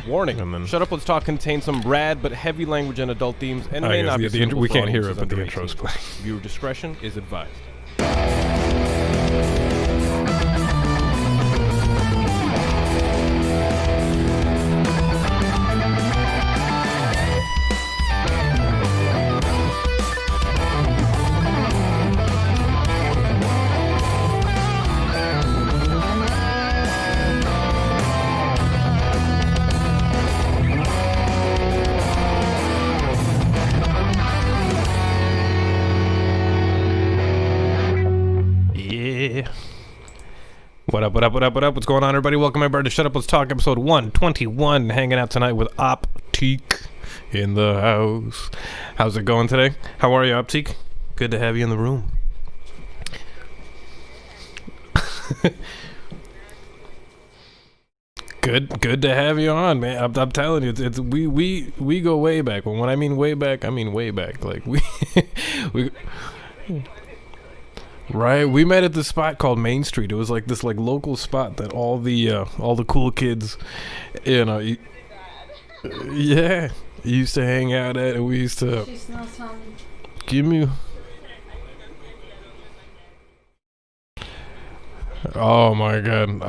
Warning, And then Shut Up Let's Talk contains some rad but heavy language and adult themes and may not be suitable we for can't hear audiences it, but the under intro's 18. playing. Viewer discretion is advised. What up, what up, what up, what up? What's going on, everybody? Welcome, everybody, to Shut Up, Let's Talk, episode 121. Hanging out tonight with Optique in the house. How's it going today? How are you, Optique? Good to have you in the room. Good to have you on, man. I'm telling you, it's we go way back. When I mean way back, I mean way back. Like we right, we met at this spot called Main Street. It was like this local spot that all the cool kids, yeah, used to hang out at, and we used to give me. Oh my God,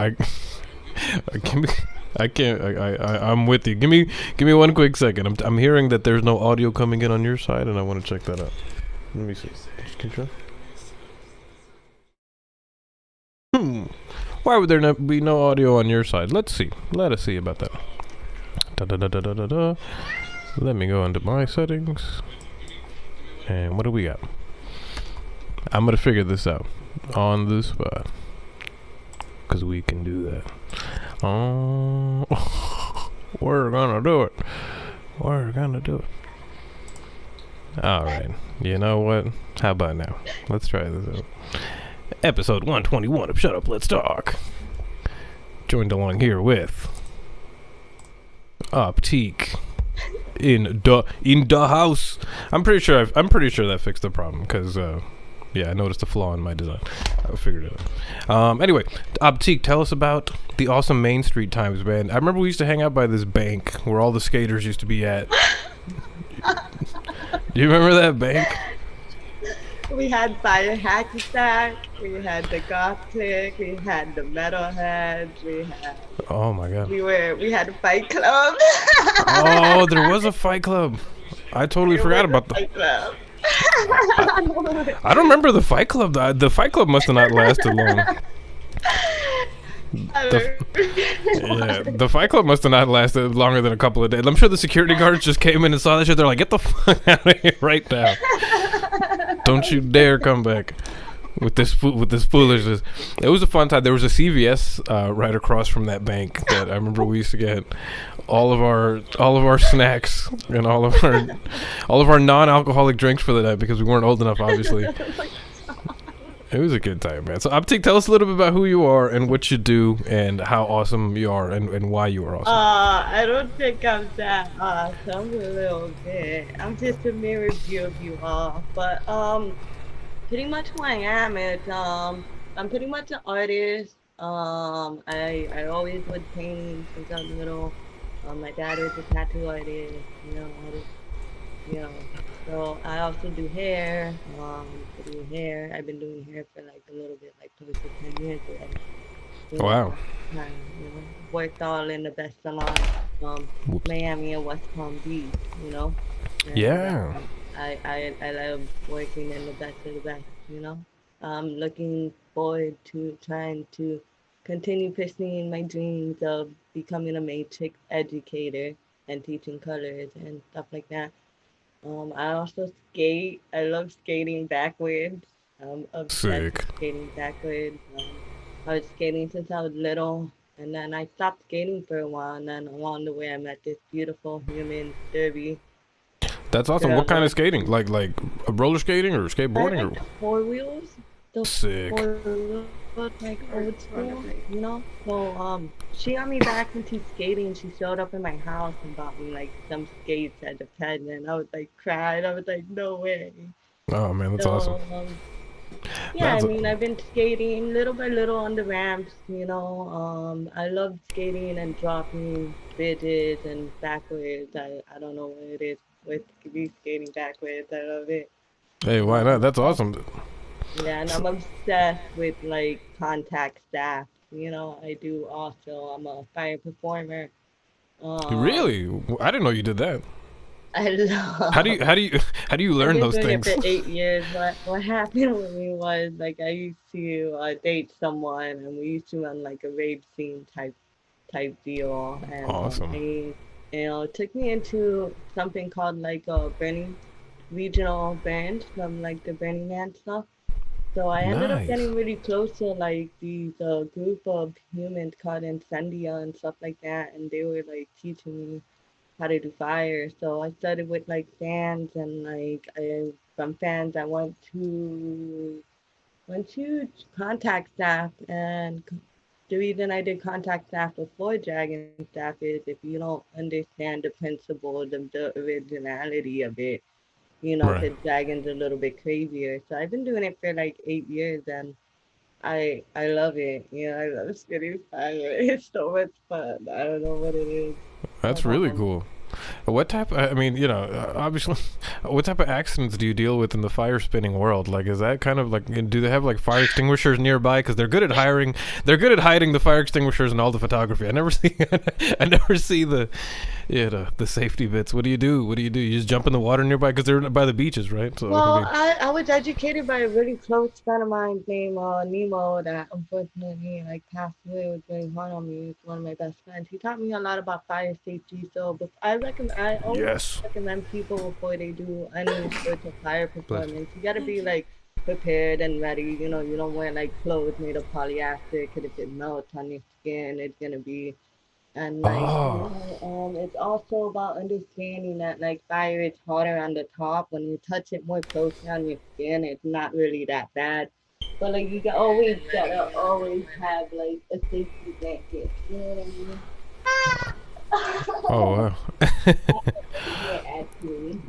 I'm with you. Give me one quick second. I'm hearing that there's no audio coming in on your side, and I want to check that out. Let me see. Can you try? Why would there not be no audio on your side? Let's see. Let us see about that. Let me go into my settings. And what do we got? I'm gonna figure this out on the spot, cause we can do that. Oh, we're gonna do it. We're gonna do it. All right. You know what? How about now? Let's try this out. Episode 121 of Shut Up, Let's Talk. Joined along here with Optique in the house. I'm pretty sure that fixed the problem, because yeah, I noticed a flaw in my design. I figured it out. Anyway, Optique, tell us about the awesome Main Street times, man. I remember we used to hang out by this bank where all the skaters used to be at. Do you remember that bank? We had Fire Hacky Sack, we had the Optique, we had the Metalheads, we had... Oh my God. We had a Fight Club. Oh, there was a Fight Club. I totally forgot about the Fight Club. I don't remember the Fight Club. The Fight Club must have not lasted long. The Fight Club must have not lasted longer than a couple of days. I'm sure the security guards just came in and saw that shit. They're like, get the fuck out of here right now. Don't you dare come back with this foolishness. It was a fun time. There was a CVS right across from that bank that I remember we used to get all of our snacks and all of our non-alcoholic drinks for the night, because we weren't old enough, obviously. It was a good time, man. So, Optique, tell us a little bit about who you are and what you do and how awesome you are and why you are awesome. I don't think I'm that awesome, a little bit. I'm just a mirror view of you all. But, pretty much who I am is, I'm pretty much an artist. I always would paint since I was little. My dad was a tattoo artist, So I also do hair. I've been doing hair for like a little bit, like close to 10 years already. Wow. Worked all in the best salon, Miami and West Palm Beach, And, yeah. I love working in the best of the best, I'm looking forward to trying to continue pursuing my dreams of becoming a matrix educator and teaching colors and stuff like that. I also skate. I love skating backwards. I'm obsessed with skating backwards. I was skating since I was little, and then I stopped skating for a while, and then along the way I met this beautiful human, Derby. That's awesome. What kind of skating? Like roller skating or skateboarding? Like four wheels. Sick. Four wheels, like old school, So she got me back into skating. She showed up in my house and bought me like some skates at the ped, and I was like crying. I was like, no way. Oh man, that's awesome. Yeah, I That's mean, I've been skating little by little on the ramps, I love skating and dropping bridges and backwards. I don't know what it is with me skating backwards. I love it. hey, why not? That's Also, awesome. yeah, and I'm obsessed with like contact staff. I do also. I'm a fire performer. Um, Really? I didn't know you did that. I How do love. you how do you how do you I've learn been those doing it things? for 8 years. What happened with me was like I used to date someone, and we used to run like a rave scene type deal, and Awesome. it took me into something called like a Burning regional band from like the Burning Man stuff. So I ended up Nice. getting really close to like these group of humans called Incendia and stuff like that, and they were like teaching me how to do fire. So I started with like fans, and like from fans I went to contact staff, and the reason I did contact staff before dragon staff is if you don't understand the principles of the originality of it, Right. because dragon's a little bit crazier. So I've been doing it for like 8 years, and I love it. I love spitting fire. It's so much fun. I don't know what it is. That's really Um, cool. What type? I mean, obviously, what type of accidents do you deal with in the fire spinning world? Like, is that kind of like, do they have like fire extinguishers nearby? Because they're good at hiring, they're good at hiding the fire extinguishers and all the photography. I never see, I never see the safety bits. What do you do? What do you do? You just jump in the water nearby because they're by the beaches, right? So I Well, mean, I was educated by a really close friend of mine named Nemo that unfortunately like passed away. Was really hard on me. He's one of my best friends. He taught me a lot about fire safety. So, but I always yes. recommend people before they do any sort of fire Bless you. performance. You gotta be like prepared and ready. You don't wear like clothes made of polyester because if it melts on your skin, it's gonna be and like, Oh, it's also about understanding that like fire is hotter on the top. When you touch it more closely on your skin, it's not really that bad. But like you always gotta always have like a safety blanket. You know what I mean? oh wow, Yeah, actually.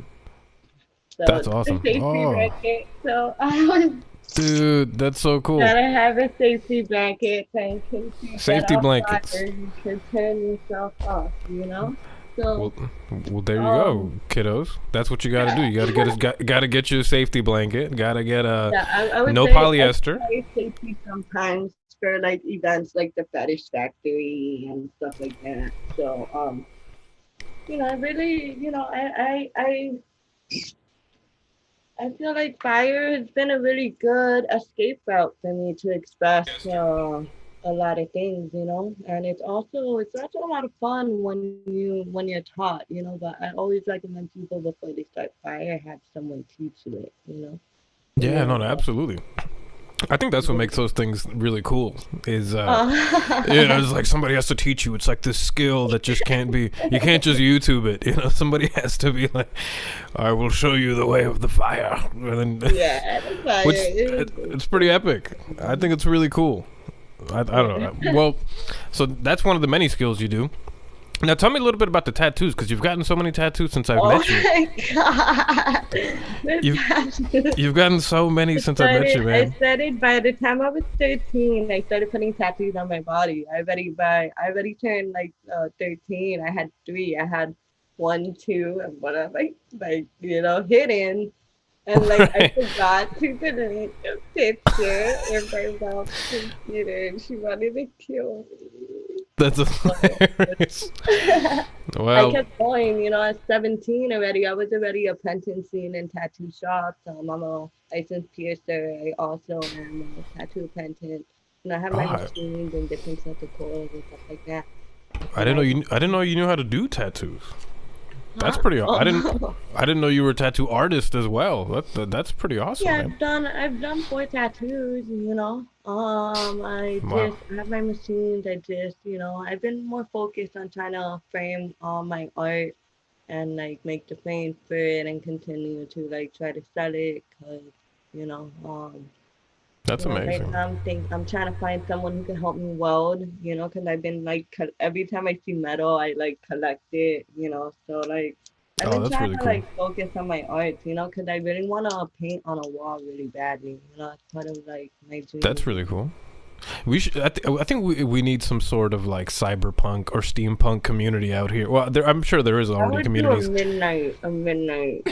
So that's a awesome. safety Oh, blanket. So I was dude, that's so cool. gotta have a safety blanket so in case you get Safety off blankets. fire, you can turn yourself off. So Well, well, there you um go, kiddos. That's what you got to do. You got to got to get you a safety blanket. Got to get yeah, I would no say I polyester. play safety sometimes for like events like the Fetish Factory and stuff like that. So I really, I feel like fire has been a really good escape route for me to express a lot of things. And it's also a lot of fun when you're taught. But I always recommend people before they start fire have someone teach you it. And Yeah, then no, absolutely. I think that's what makes those things really cool. Is uh, it's like somebody has to teach you. It's like this skill that just can't be. You can't just YouTube it. Somebody has to be like, I will show you the way of the fire, and then, yeah, the fire which is it's pretty epic. I think it's really cool. I don't know. yeah. Well, so that's one of the many skills you do. Now tell me a little bit about the tattoos, because you've gotten so many tattoos since I've Oh met you. my God. The You've tattoos. you've gotten so many since I've met you, I man. started by the time I was 13, I started putting tattoos on my body. I already turned like 13. I had three. I had one, two, and one of hidden. And like I Right. forgot to delete the picture in my mom's computer, and she wanted to kill me. That's So hilarious. I Well, kept going, at 17 already. I was already apprenticing in tattoo shops. I'm a licensed piercer. I also am a tattoo apprentice. I have my oh, machines and different sets of tools and stuff like that. I And didn't know I, you. I didn't know you knew how to do tattoos. That's huh? pretty. I didn't. Oh. I didn't know you were a tattoo artist as well. That's pretty awesome, Yeah, man. I've done 4 tattoos. Wow. I have my machines. I've been more focused on trying to frame all my art and like make the frame fit and continue to like try to sell it because you know um That's right amazing. now I'm trying to find someone who can help me weld, because I've been like every time I see metal I like collect it. So like I've Oh, been that's trying really to cool. like focus on my art, you know, because I really want to paint on a wall really badly. You know, it's part of like my That's dream. really cool. We should. I think we need some sort of like cyberpunk or steampunk community out here. Well, I'm sure there is I already would do communities. a midnight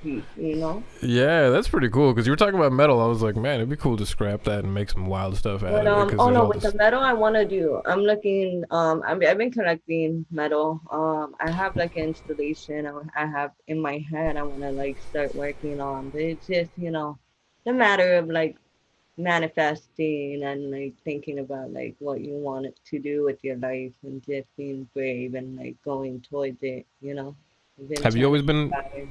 piece, you know. Yeah, that's pretty cool. Because you were talking about metal, I was like, man, it'd be cool to scrap that and make some wild stuff out But of it. Because oh there's no, all with the this. metal I want to do, I'm looking. I've been collecting metal. I have like an installation. I have in my head. I want to like start working on, but it's just the matter of like manifesting and like thinking about like what you want it to do with your life and just being brave and like going towards it. I've been Have you trying to always been? inspire.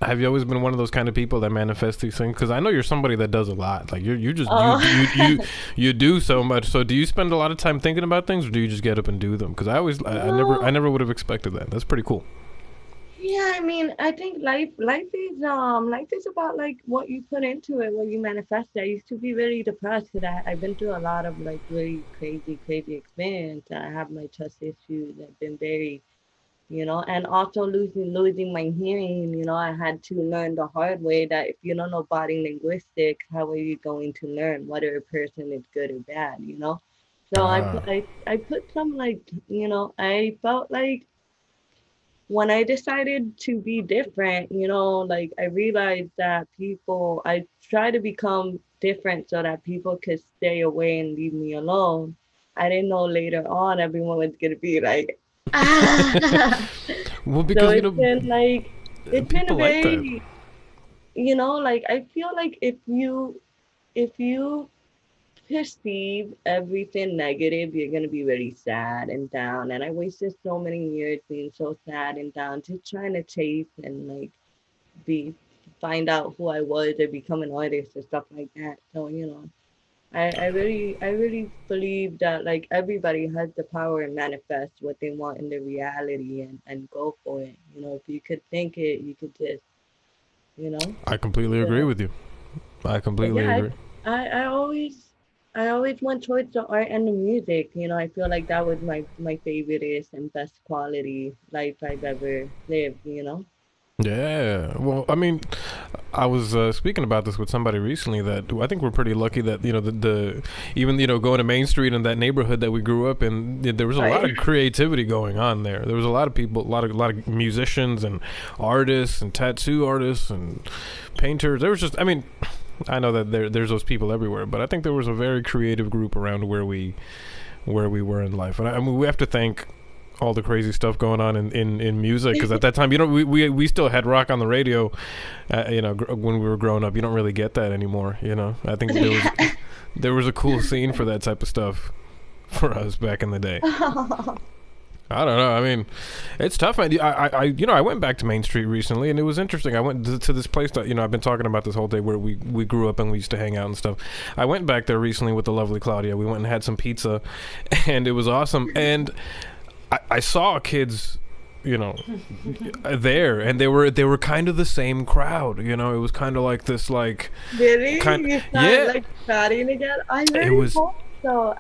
Have you always been one of those kind of people that manifest these things? Because I know you're somebody that does a lot. Like you just Oh. you do so much. So do you spend a lot of time thinking about things, or do you just get up and do them? Because I No. never would have expected that. That's pretty cool. Yeah, I mean, I think life is about like what you put into it, what you manifest. I used to be really depressed because I've been through a lot of like really crazy experience. I have my trust issues. I've been very, and also losing my hearing. I had to learn the hard way that if you don't know body linguistics, how are you going to learn whether a person is good or bad? So Ah, I put some like, I felt like when I decided to be different, like I realized that I try to become different so that people could stay away and leave me alone. I didn't know later on everyone was gonna be like, ah. well, So because it's been a people like that. very, like I feel like if you perceive everything negative, you're gonna be really sad and down. And I wasted so many years being so sad and down, just trying to chase and like be find out who I was or become an artist or stuff like that. So, I really believe that like everybody has the power to manifest what they want in their reality and go for it. If you could think it, you could just, you know, I completely agree so with you. I but completely yeah, agree. I always went towards the art and the music. I feel like that was my favoriteest and best quality life I've ever lived. Yeah. Well, I mean, I was speaking about this with somebody recently that I think we're pretty lucky that the even going to Main Street in that neighborhood that we grew up in, there was a lot Right. of creativity going on there. There was a lot of people, a lot of musicians and artists and tattoo artists and painters. There was just, I mean, I know that there's those people everywhere, but I think there was a very creative group around where we were in life, and I mean we have to thank all the crazy stuff going on in music because at that time we still had rock on the radio when we were growing up. You don't really get that anymore. I think there was a cool scene for that type of stuff for us back in the day. I don't know. I mean, it's tough. I went back to Main Street recently, and it was interesting. I went to this place that I've been talking about this whole day, where we grew up and we used to hang out and stuff. I went back there recently with the lovely Claudia. We went and had some pizza, and it was awesome. And I saw kids, there, and they were kind of the same crowd. It was kind of like this, like Really? kind. You start Yeah, like starting again? I it really was hope so.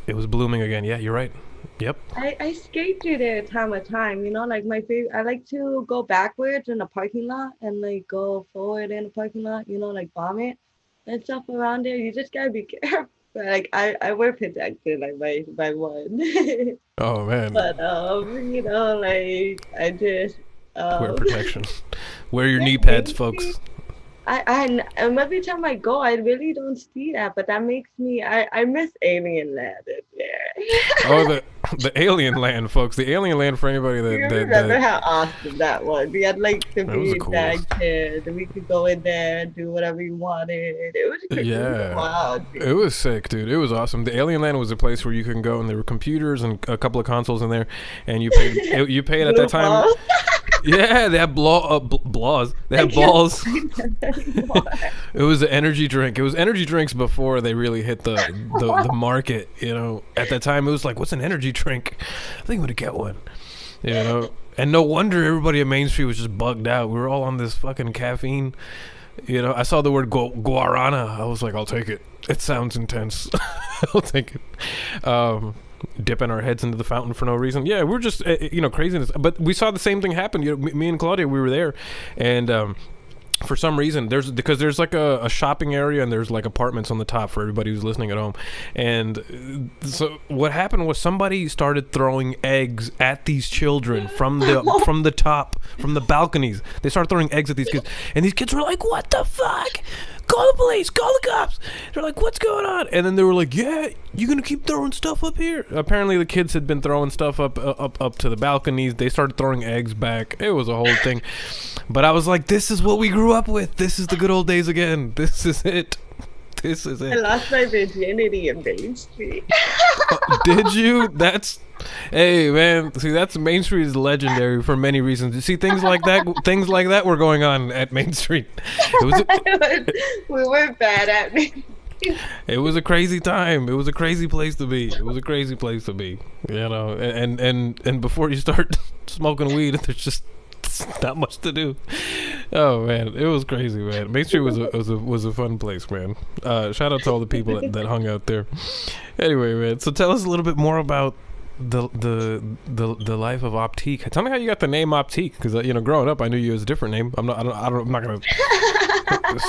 it was blooming again. Yeah, you're right. Yep. I skate through there time of time, like my favorite. I like to go backwards in the parking lot and like go forward in the parking lot, like vomit and stuff around there. You just gotta be careful. Like I wear protection like by one, Oh man, but like I just wear um protection. Wear your yeah, knee pads, maybe folks. every time I go, I really don't see that, but that makes me I miss Alien Land in Oh, there. the Alien Land, folks. The Alien Land, for anybody You that remember how awesome that was? We had like the that was the beach coolest. kids, and we could go in there and do whatever you wanted. It was Yeah, wild, it dude. was sick, dude. It was awesome. The Alien Land was a place where you can go, and there were computers and a couple of consoles in there, and you paid at that Blue time. balls. Yeah, they had blaws. They I had can't balls. find them anymore. It was an energy drink. It was energy drinks before they really hit the market. At that time it was like, what's an energy drink? I think I'm gonna get one. And no wonder everybody at Main Street was just bugged out. We were all on this fucking caffeine. I saw the word guarana. I was like, I'll take it. It sounds intense. I'll take it. dipping our heads into the fountain for no reason. Yeah, we're just craziness. But we saw the same thing happen. Me and Claudia, we were there, and for some reason there's like a shopping area, and there's like apartments on the top for everybody who's listening at home. And so what happened was somebody started throwing eggs at these children from the top, from the balconies. They started throwing eggs at these kids, and these kids were like, what the fuck, call the police, call the cops. They're like, what's going on? And then they were like, yeah, you gonna keep throwing stuff up here? Apparently the kids had been throwing stuff up to the balconies. They started throwing eggs back. It was a whole thing. But I was like, this is what we grew up with. This is the good old days again. This is it. This is it. I lost my virginity in Main Street. Did you? Hey man, see, that's Main Street is legendary for many reasons. You see, things like that were going on at Main Street. We were bad at me. It was a crazy time. It was a crazy place to be. It was a crazy place to be. You know, and before you start smoking weed, there's just not much to do. Oh man, it was crazy, man. Main Street was a fun place, man. Shout out to all the people that hung out there. Anyway, man, so tell us a little bit more about the life of Optique. Tell me how you got the name Optique, because growing up I knew you as a different name. I'm not gonna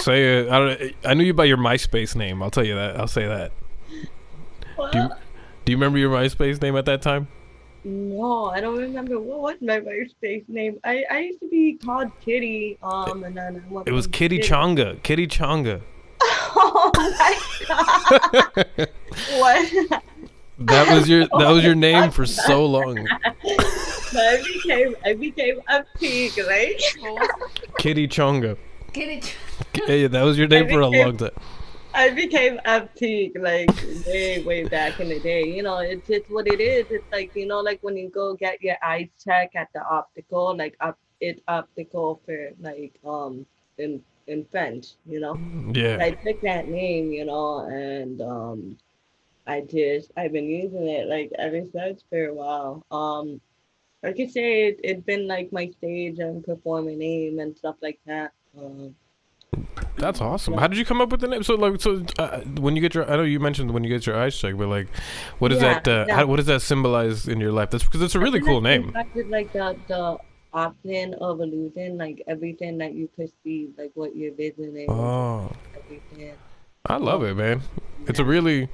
say it. I knew you by your MySpace name. I'll tell you that. I'll say that. Well, do you remember your MySpace name at that time? no, I don't remember what was my MySpace name. I used to be called Kitty. And then It was Kitty Chonga. Kitty Chonga. Oh my god! What? That was your name for so long. I became Optique, right? Kitty Chonga. Kitty. Yeah, that was your name for a long time. I became Optique like way back in the day. It's just what it is. It's like, like when you go get your eyes checked at the optical, like it's optical for like in French, Yeah. I took that name, and I've been using it like ever since for a while. Like you say, it's been like my stage and performing name and stuff like that. That's awesome. How did you come up with the name? So when you get your, I know you mentioned when you get your eyes checked, but like, what does what does that symbolize in your life? That's because it's a really cool name. It's like the option of illusion, like everything that you perceive, like what you're visioning. Oh, everything. I love it, man. It's a really,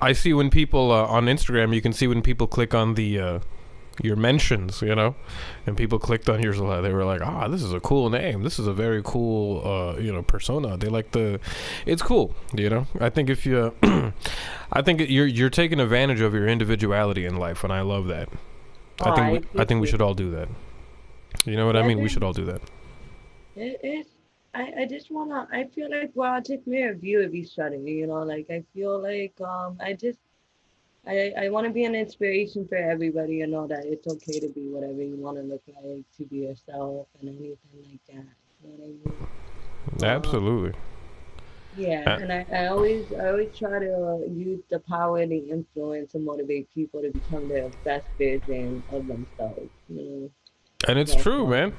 I see when people on Instagram, you can see when people click on the your mentions, and people clicked on yours a lot. They were like, this is a cool name. This is a very cool, persona. They like it's cool, I think if you, I think you're taking advantage of your individuality in life, and I love that. I think we should all do that. You know what I mean? We should all do that. I just wanna. I feel like we're just mere view of each other. Like I feel like I want to be an inspiration for everybody. That it's okay to be whatever you want to look like, to be yourself, and anything like that. You know what I mean? Absolutely. Yeah, and I always try to use the power and the influence to motivate people to become their best version of themselves. And it's true, man.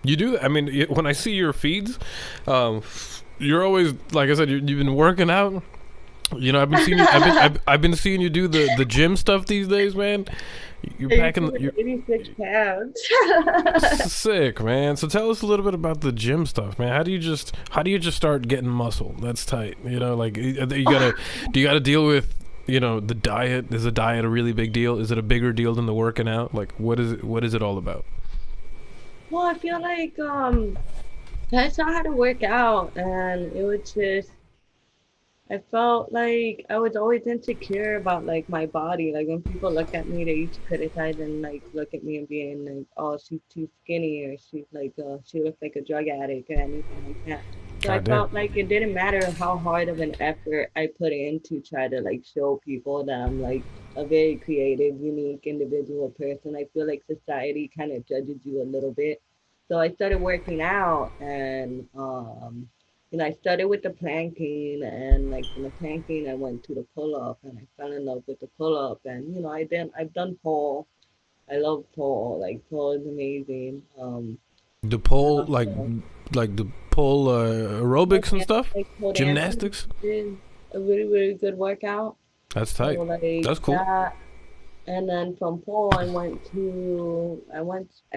You do that. I mean, when I see your feeds, you're always, like I said, you've been working out. I've been seeing you. I've been seeing you do the gym stuff these days, man. You're packing. You're 86 pounds. Sick, man. So tell us a little bit about the gym stuff, man. How do you just start getting muscle? That's tight. Like do you gotta deal with the diet? Is the diet a really big deal? Is it a bigger deal than the working out? Like what is it all about? Well, I feel like I saw how to work out, and it was just. I felt like I was always insecure about like my body. Like when people look at me, they used to criticize and like look at me and being like, "Oh, she's too skinny," or "She's like, she looks like a drug addict," or anything like that. So I felt like it didn't matter how hard of an effort I put in to try to like show people that I'm like a very creative, unique individual person. I feel like society kind of judges you a little bit. So I started working out, and I started with the planking, and like from the planking, I went to the pull-up, and I fell in love with the pull-up. And I've done pole. I love pole. Like pole is amazing. The pole, like the pole aerobics and stuff, like pole gymnastics. is a really, really good workout. That's So tight. like That's cool. that, and then from pole I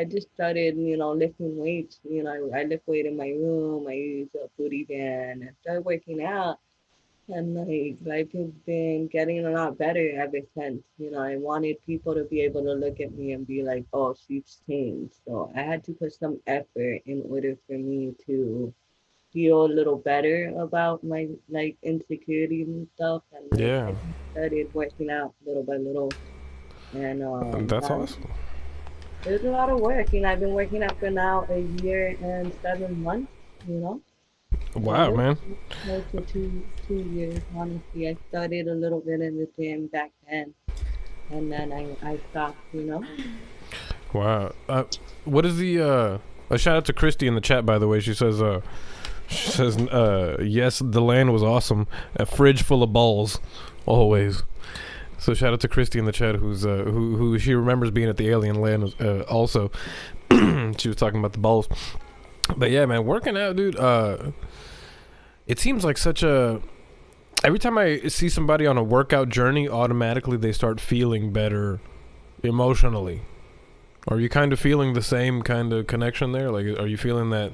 just started, lifting weights. I lift weight in my room. I use a booty band. I started working out. And like life has been getting a lot better ever since. I wanted people to be able to look at me and be like, "Oh, she's changed." So I had to put some effort in order for me to feel a little better about my like insecurities and stuff. And like I Yeah, just started working out little by little. And that's that awesome. it was a lot of work. I've been working out for now a year and 7 months. You know. A Wow, little man. close to 2 years, honestly. I started a little bit in the gym back then, and then I stopped. Wow. What is the a shout out to Christy in the chat, by the way. She says, yes, the land was awesome. A fridge full of balls, always. So shout out to Christy in the chat, who she remembers being at the alien land. Also, she was talking about the balls. But yeah, man, working out, dude. It seems like such a. Every time I see somebody on a workout journey, automatically they start feeling better emotionally. Are you kind of feeling the same kind of connection there? Like, are you feeling that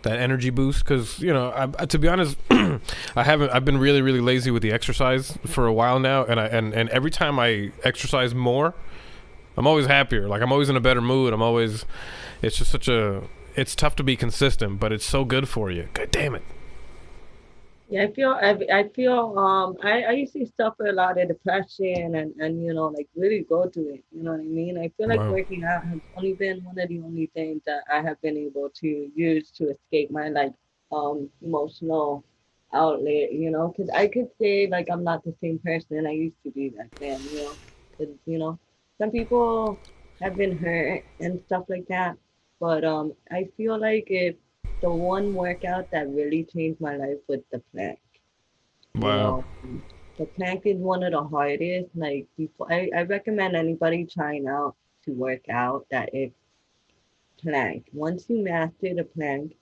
energy boost? Because to be honest, I haven't. I've been really, really lazy with the exercise for a while now, and every time I exercise more, I'm always happier. Like I'm always in a better mood. I'm always. It's just such a. It's tough to be consistent, but it's so good for you. God damn it. Yeah, I used to suffer a lot of depression and like really go through it. You know what I mean? I feel like Wow. working out has only been one of the only things that I have been able to use to escape my like emotional outlet. Because I could say like I'm not the same person I used to be back then. Because some people have been hurt and stuff like that, but I feel like the one workout that really changed my life was the plank. You Wow. know, the plank is one of the hardest. Like before, I recommend anybody trying out to work out that it's plank. Once you master the plank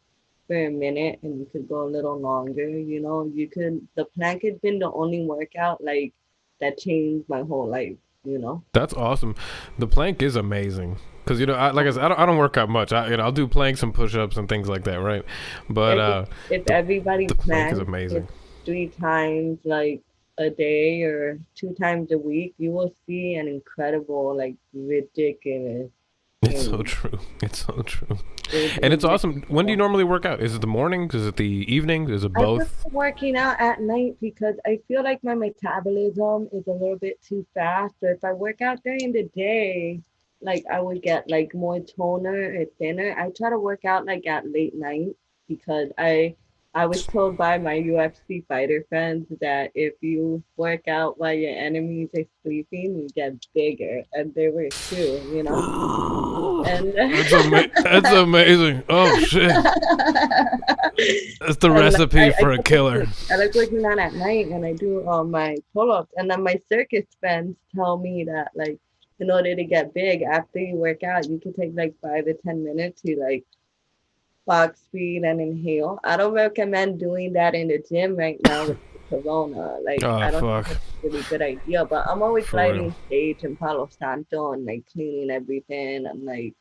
for a minute and you could go a little longer, the plank has been the only workout like that changed my whole life, you know? That's awesome. The plank is amazing. Cause like I said, I don't work out much. I'll do planks and push-ups and things like that, right? But If the everybody the plank is plans it amazing. 3 times like a day or 2 times a week, you will see an incredible, like ridiculous It's so change. true. It's so true. And It it's really awesome. When do you will. normally work out? Is it the mornings? Is it the evenings? Is it I prefer both? working out at night because I feel like my metabolism is a little bit too fast. So if I work out during the day, like I would get like more toner or thinner. I try to work out like at late night because I was told by my UFC fighter friends that if you work out while your enemies are sleeping, you get bigger. And they were true. And That's amazing. Oh shit. That's the and like recipe for a killer. I like working out at night and I do my pull-ups and then my circus friends tell me that like in order to get big after you work out you can take like 5 to 10 minutes to like box speed and inhale. I don't recommend doing that in the gym right now with the corona. Like Oh I don't think fuck. that's a really good idea. But I'm always For real. lighting stage in Palo Santo and like cleaning everything and like,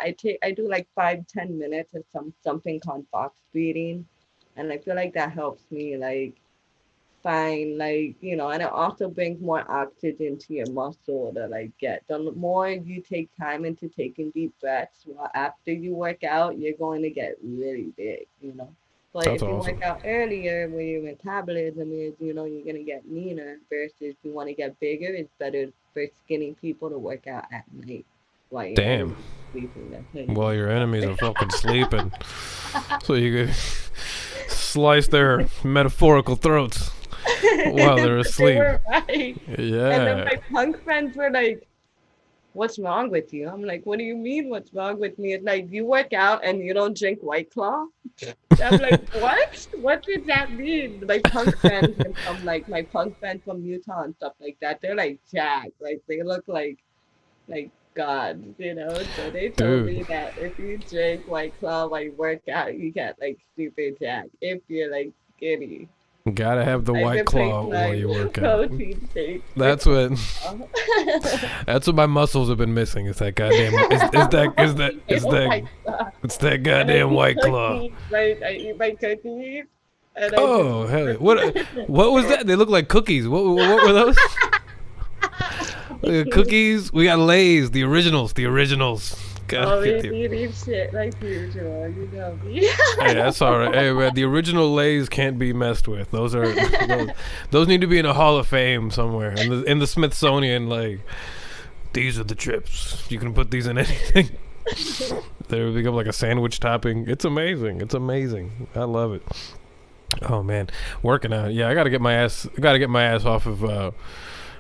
I do like 5 to 10 minutes of something called box speeding. And I feel like that helps me like find like and it also brings more oxygen to your muscle to like get the more you take time into taking deep breaths while after you work out you're going to get really big. But That's if you awesome. work out earlier where your metabolism is you're going to get leaner versus if you want to get bigger it's better for skinny people to work out at night while your Damn. enemies are sleeping. That's how you While can your get enemies are better. fucking sleeping. So you could slice their metaphorical throats while they're They asleep. were right. And then Yeah. my punk friends were like, "What's wrong with you?" I'm like, "What do you mean, what's wrong with me?" It's like, you work out and you don't drink White Claw? I'm like, "What? What did that mean?" My punk friends and from like my punk friends from Utah and stuff like that, they're like jacked. Like they look like gods. So they told Dude. me that if you drink White Claw while you work out, you get like super jacked if you're like skinny. Gotta have the I've White been placed Claw while my you work out. protein shake. That's what. That's what my muscles have been missing. Is that goddamn? Oh my god! It's that And I goddamn eat White Claw. cookies, right? I eat my cookies, and I just Oh hell! What was that? They look like cookies. What were those? Cookies. We got Lay's, the originals. The originals. oh, Gotta get we eat shit like usual. You know me. Hey, that's all right. Hey, man, the original Lay's can't be messed with. Those need to be in a Hall of Fame somewhere in the Smithsonian. Like, these are the chips. You can put these in anything. They would become like a sandwich topping. It's amazing. It's amazing. I love it. Oh man, working out. Yeah, I gotta get my ass. I gotta get my ass off of.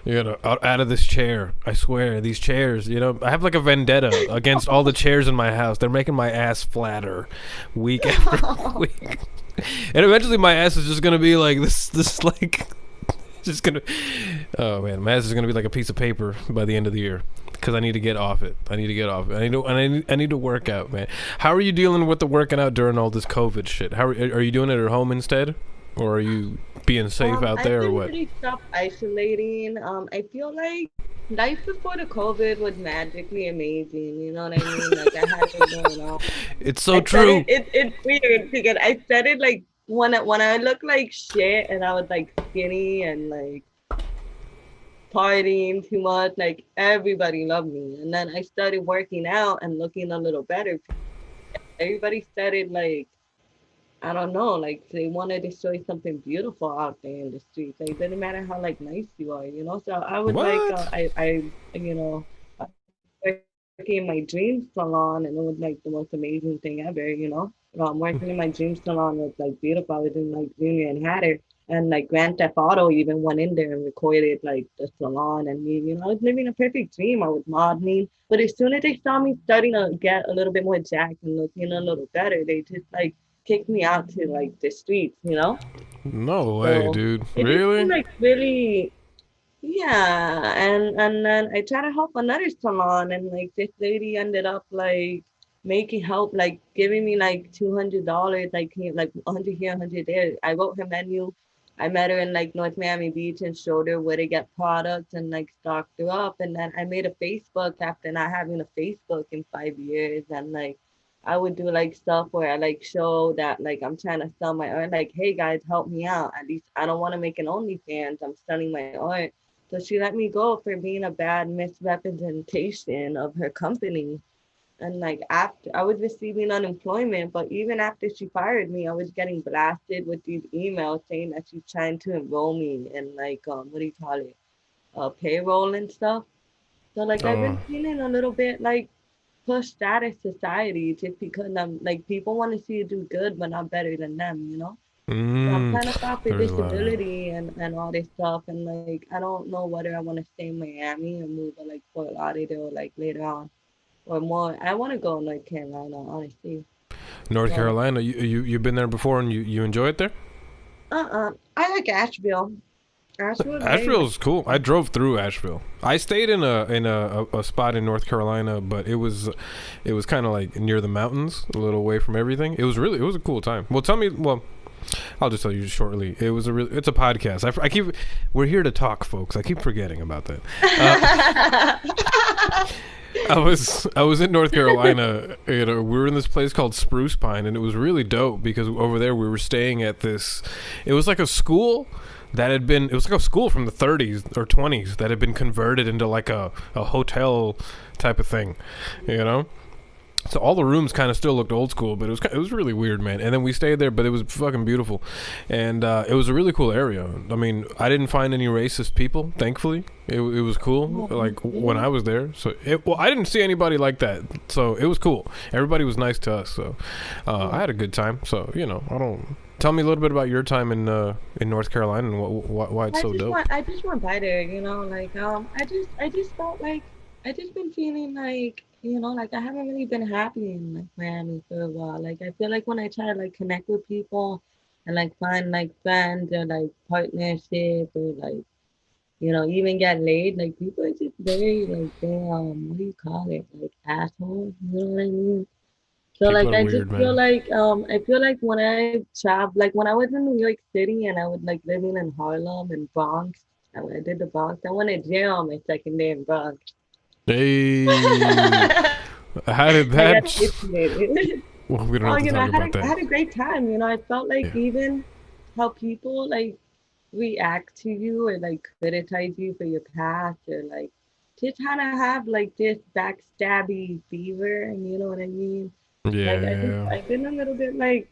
Out of this chair. I swear, these chairs. I have like a vendetta against all the chairs in my house. They're making my ass flatter, week after week. And eventually, my ass is just gonna be like this. This like, just gonna. Oh man, my ass is gonna be like a piece of paper by the end of the year. Because I need to get off it. I need to get off it. I need to work out, man. How are you dealing with the working out during all this COVID shit? How are you doing it at home instead? Or are you being safe out there, or what? I've been pretty self-isolating. I feel like life before the COVID was magically amazing. You know what I mean? Like I had it going on. It's so true. It's weird because I said it like when I looked like shit and I was like skinny and like partying too much. Like everybody loved me, and then I started working out and looking a little better. Everybody started like. I don't know, like they wanted to show you something beautiful out there in the streets. Like, it doesn't matter how like nice you are, you know. So I was like, What? I working in my dream salon, and it was like the most amazing thing ever, you know. Working in my dream salon was like beautiful. I was in like Junior and Hatter, and like Grand Theft Auto even went in there and recorded like the salon and me. I was living a perfect dream. I was modeling, but as soon as they saw me starting to get a little bit more jacked and looking a little better, they just like kicked me out to like the streets, you know? No way, So dude. it just seemed Really? like really, yeah. And then I tried to help another salon, and like this lady ended up like making help, like giving me like $200, like 100 here, 100 there. I wrote her menu. I met her in like North Miami Beach and showed her where to get products and like stocked her up. And then I made a Facebook after not having a Facebook in 5 years, and like I would do like stuff where I like show that like I'm trying to sell my art. Like, hey guys, help me out. At least I don't want to make an OnlyFans. I'm selling my art. So she let me go for being a bad misrepresentation of her company. And like after I was receiving unemployment, but even after she fired me, I was getting blasted with these emails saying that she's trying to enroll me in like what do you call it? Payroll and stuff. So like I've Oh. been feeling a little bit like pushed out of society just because I'm like people want to see you do good but not better than them, you know? So I'm Mm. trying to file for There's a lot of that. disability and all this stuff, and like I don't know whether I want to stay in Miami or move to like Fort Lauderdale like later on or more. I want to go North Carolina, honestly. North So Carolina. You've been there before and you enjoy it there? I like Asheville. Asheville is very Asheville's cool. I nice. drove through Asheville. I stayed in a spot in North Carolina, but it was kind of like near the mountains, a little away from everything. It was a cool time. Well, tell me. Well, I'll just tell you shortly. It's a podcast. We're here to talk, folks. I keep forgetting about that. I was in North Carolina. We were in this place called Spruce Pine, and it was really dope because over there we were staying at this. It was like a school that had been. It was like a school from the 30s or 20s that had been converted into like a hotel type of thing, you know. So all the rooms kind of still looked old school, but it was really weird, man. And then we stayed there, but it was fucking beautiful, and it was a really cool area. I mean, I didn't find any racist people, thankfully. It was cool, like when I was there. So I didn't see anybody like that, so it was cool. Everybody was nice to us, so I had a good time. So I don't. Tell me a little bit about your time in North Carolina and why it's so dope. I just want better, you know, like I just felt like I just been feeling like, you know, like I haven't really been happy in like Miami for a while. Like I feel like when I try to like connect with people and like find like friends or like partnership or like, you know, even get laid, like people are just very like they what do you call it? Like assholes, you know what I mean? So People like are I just weird, feel man. like I feel like when I travel, like when I was in New York City and I was like living in Harlem and Bronx, I did the Bronx. I went to jail on my second day in Bronx. Hey, I how did got that? isolated. Well, we don't Oh, have to talk I had about I that. had a great time. I felt like Yeah. even how people like react to you or like criticize you for your past or like just kind of have like this backstabby fever, and you know what I mean? Like Yeah. I've been a little bit like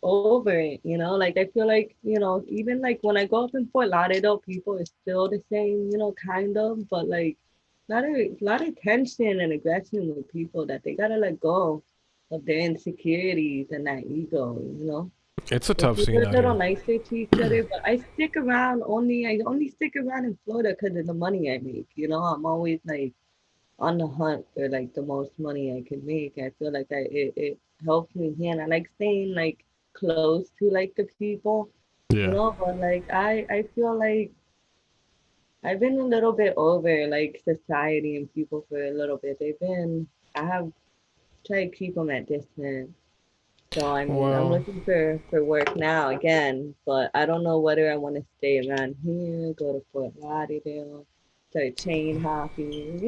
over it. Like I feel like, even like when I go up in Fort Lauderdale, people are still the same, kind of, but like a lot of tension and aggression with people that they gotta let go of their insecurities and that ego. It's a So tough people scene are a out little here. nicer to each other, but I only stick around in Florida because of the money I make. I'm always like on the hunt for like the most money I can make. I feel like it helps me here, and I like staying like close to like the people, Yeah. but like I feel like I've been a little bit over like society and people for a little bit. I have tried to keep them at distance. So I mean, I'm Well, looking for work now again, but I don't know whether I want to stay around here, go to Fort Lauderdale, start chain hopping.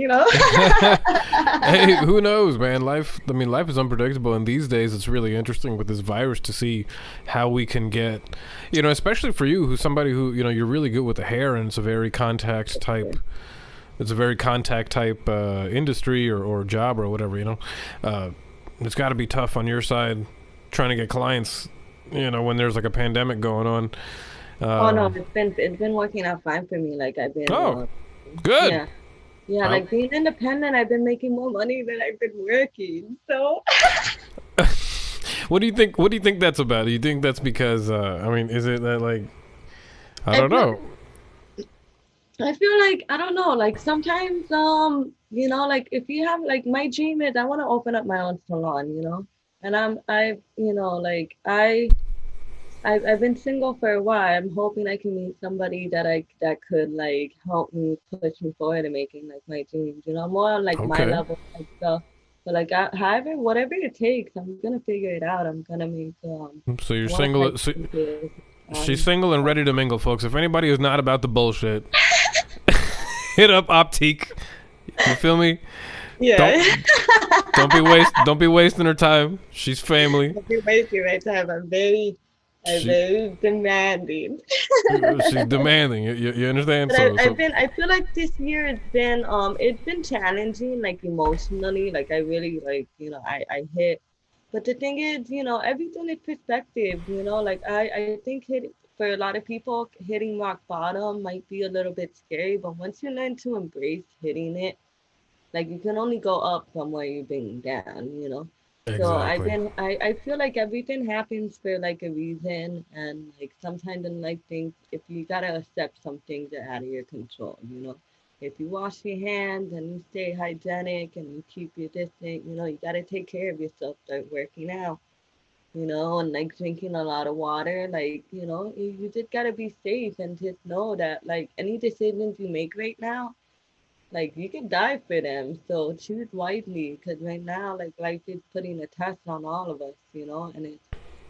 hey, who knows, man? Life. I mean, life is unpredictable, and these days it's really interesting with this virus to see how we can get, especially for you, who's somebody who you're really good with the hair, and it's a very contact type. It's a very contact type industry or job or whatever. It's got to be tough on your side trying to get clients. When there's like a pandemic going on. Oh no, Um, it's been working out fine for me. Like I've been, oh, good. yeah, yeah. I, Like being independent, I've been making more money than I've been working. So what do you think? What do you think that's about? Do you think that's because? I mean, is it that like I I don't feel know? I feel like I don't know, like sometimes like if you have like my dream is I want to open up my own salon. And like I've been single for a while. I'm hoping I can meet somebody that could like help me push me forward and making like my dreams, more on like my Okay, level type stuff. But like however, whatever it takes, I'm gonna figure it out. I'm gonna make so you're I want to try single. So businesses. she's single and ready to mingle, folks. If anybody is not about the bullshit, hit up Optique. You feel me? Yeah. Don't don't be wasting her time. She's family. You're wasting my time. I'm She very demanding. she's demanding. You understand? But So I feel like this year it's been challenging, like emotionally. Like I really like, I hit. But the thing is, everything is perspective. Like I think for a lot of people, hitting rock bottom might be a little bit scary. But once you learn to embrace hitting it, like you can only go up from where you've been down. So exactly. I feel like everything happens for like a reason, and like sometimes in like things, if you gotta accept some things are out of your control. If you wash your hands and you stay hygienic and you keep your distance, you gotta take care of yourself, start working out, and like drinking a lot of water. Like, you just gotta be safe and just know that like any decisions you make right now, like you could die for them. So choose wisely, because right now, like life is putting a test on all of us, and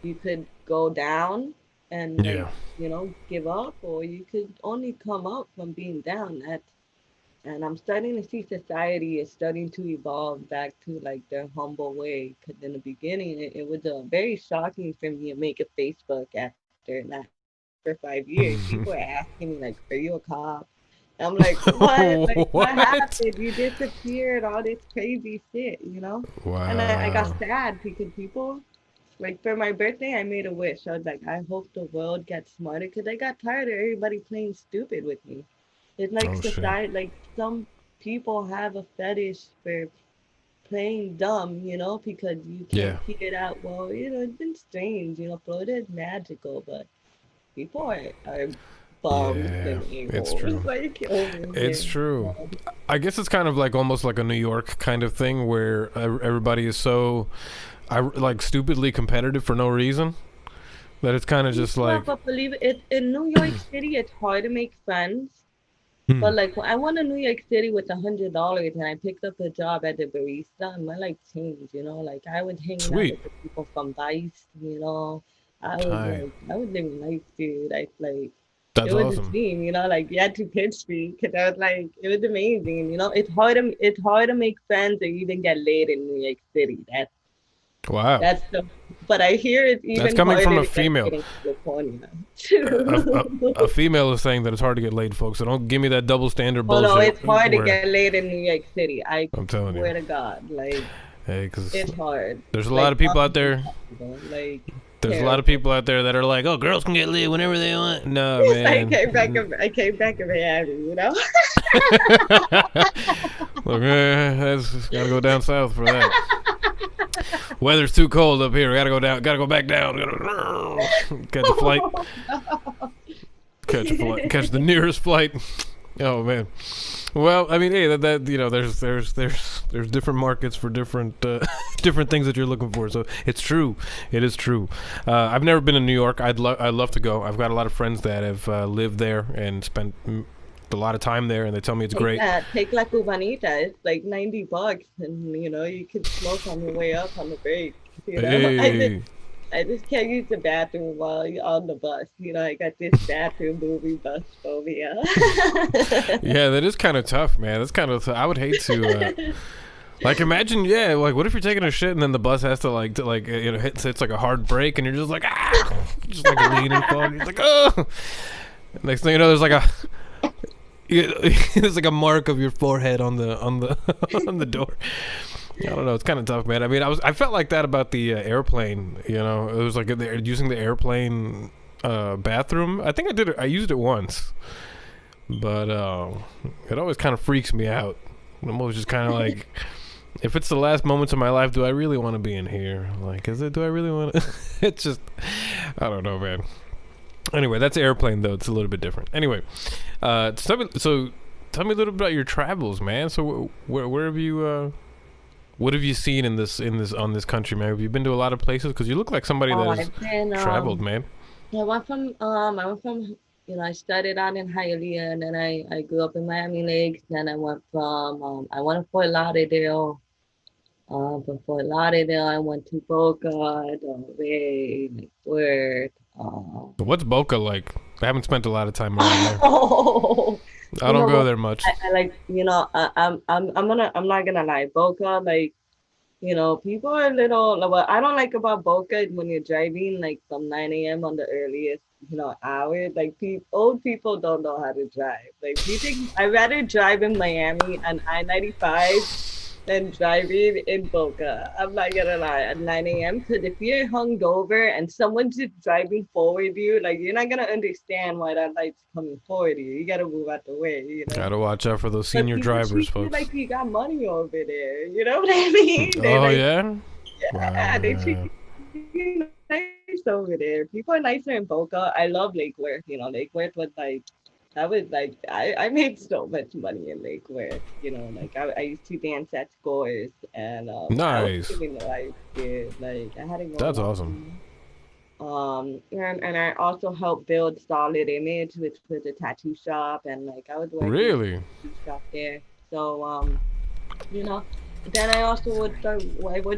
you could go down and like, Yeah. give up, or you could only come up from being down. And I'm starting to see society is starting to evolve back to like their humble way. Because in the beginning, it was very shocking for me to make a Facebook after not for 5 years. People are asking me like, "Are you a cop?" I'm like, "What? Like, what What? happened? You disappeared, all this crazy shit?" And I got Wow. sad because people, like, for my birthday, I made a wish. I was like, I hope the world gets smarter, because I got tired of everybody playing stupid with me. It's like Oh shit. society, like some people have a fetish for playing dumb, because you Yeah. can't figure it out. Well, it's been strange. Florida is magical, but people are bums Yeah. and It's a-holes, true. like over It's here. true. I guess it's kind of like almost like a New York kind of thing where everybody is so like stupidly competitive for no reason that it's kind of just Yeah, like but believe it, in New York City, it's hard to make friends. But like when I went to New York City with $100 and I picked up a job at the barista, and my life changed, you know. Like I was hanging out Sweet. with the people from Vice, you know. Tight. I was living life, dude. I like it That's was a awesome. dream, you know. Like you had to pitch me because I was like, it was amazing, you know. It's hard to make friends or even get laid in New York City. Wow. That's the, but I hear it's That's even coming from harder a to get female. laid in California. A female is saying that it's hard to get laid, folks. So don't give me that double standard Oh no, bullshit. it's hard to Where get laid in New York City. I I'm telling you, swear to God, like hey, because it's hard. there's a lot Like of people out almost there. impossible. Like There's a lot of terrible. people out there that are like, "Oh, girls can get laid whenever they want." No, man. I came back in Miami, you know. Look, that's gotta go down south for that. Weather's too cold up here. Gotta go down. Gotta go back down. Catch a flight. Catch a flight. Catch the nearest flight. Oh man. Well, I mean, hey, that you know, there's different markets for different different things that you're looking for. So it's true. It is true. I've never been to New York. I'd love to go. I've got a lot of friends that have lived there and spent a lot of time there, and they tell me it's great. Take La Cubanita. It's like $90, and you know you can smoke on your way up on the break. You know, Hey. I just can't use the bathroom while you're on the bus. You know, I got this bathroom movie bus phobia. Yeah, that is kind of tough, man. That's kind of. I would hate to. Like imagine, yeah, like what if you're taking a shit and then the bus has to you know hits like a hard brake and you're just like just like leaning forward. You're like oh. Next thing you know, there's like a there's like a mark of your forehead on the on the door. I don't know. It's kind of tough, man. I mean, I felt like that about the airplane. You know, it was like they're using the airplane bathroom. I think I did it. I used it once, but it always kind of freaks me out. I'm always just kind of like, if it's the last moments of my life, do I really want to be in here? Like, is it? Do I really want to? It's just, I don't know, man. Anyway, that's airplane though. It's a little bit different. Anyway, so tell me a little bit about your travels, man. So where have you? What have you seen in this on this country, man? Have you been to a lot of places? Because you look like somebody Oh, that has I've been traveled, man. I went from you know I started out in Hialeah and then I grew up in Miami Lakes. Then I went to Fort Lauderdale. From Fort Lauderdale I went to Boca, Del Rey, Lake Worth. But what's Boca like? I haven't spent a lot of time around there. Oh, I you don't know go what? there much. I like you know I'm not gonna lie. Boca like you know, people are a little, like, what I don't like about Boca is when you're driving like from 9 a.m. on the earliest, you know, hour. Like old people don't know how to drive. Like you think I'd rather drive in Miami on I-95 than driving in Boca. I'm not gonna lie, at 9 a.m. Because if you're hungover and someone's just driving forward you, like you're not gonna understand why that light's coming forward you. You gotta move out the way, you know. Gotta watch out for those But senior people drivers, treat you folks. like you got money over there. You know what I mean? They Oh like, yeah. yeah, they treat Wow. you nice over there. People are nicer in Boca. I love Lake Worth. You know, Lake Worth was like, that was like, I made so much money in Lake Worth. You know, like I used to dance at scores and I was Nice. living the life, dude. Like I had it going That's on. awesome. And I also helped build Solid Image, which was a tattoo shop, and like I was working in Really? a tattoo shop there. So you know, then I was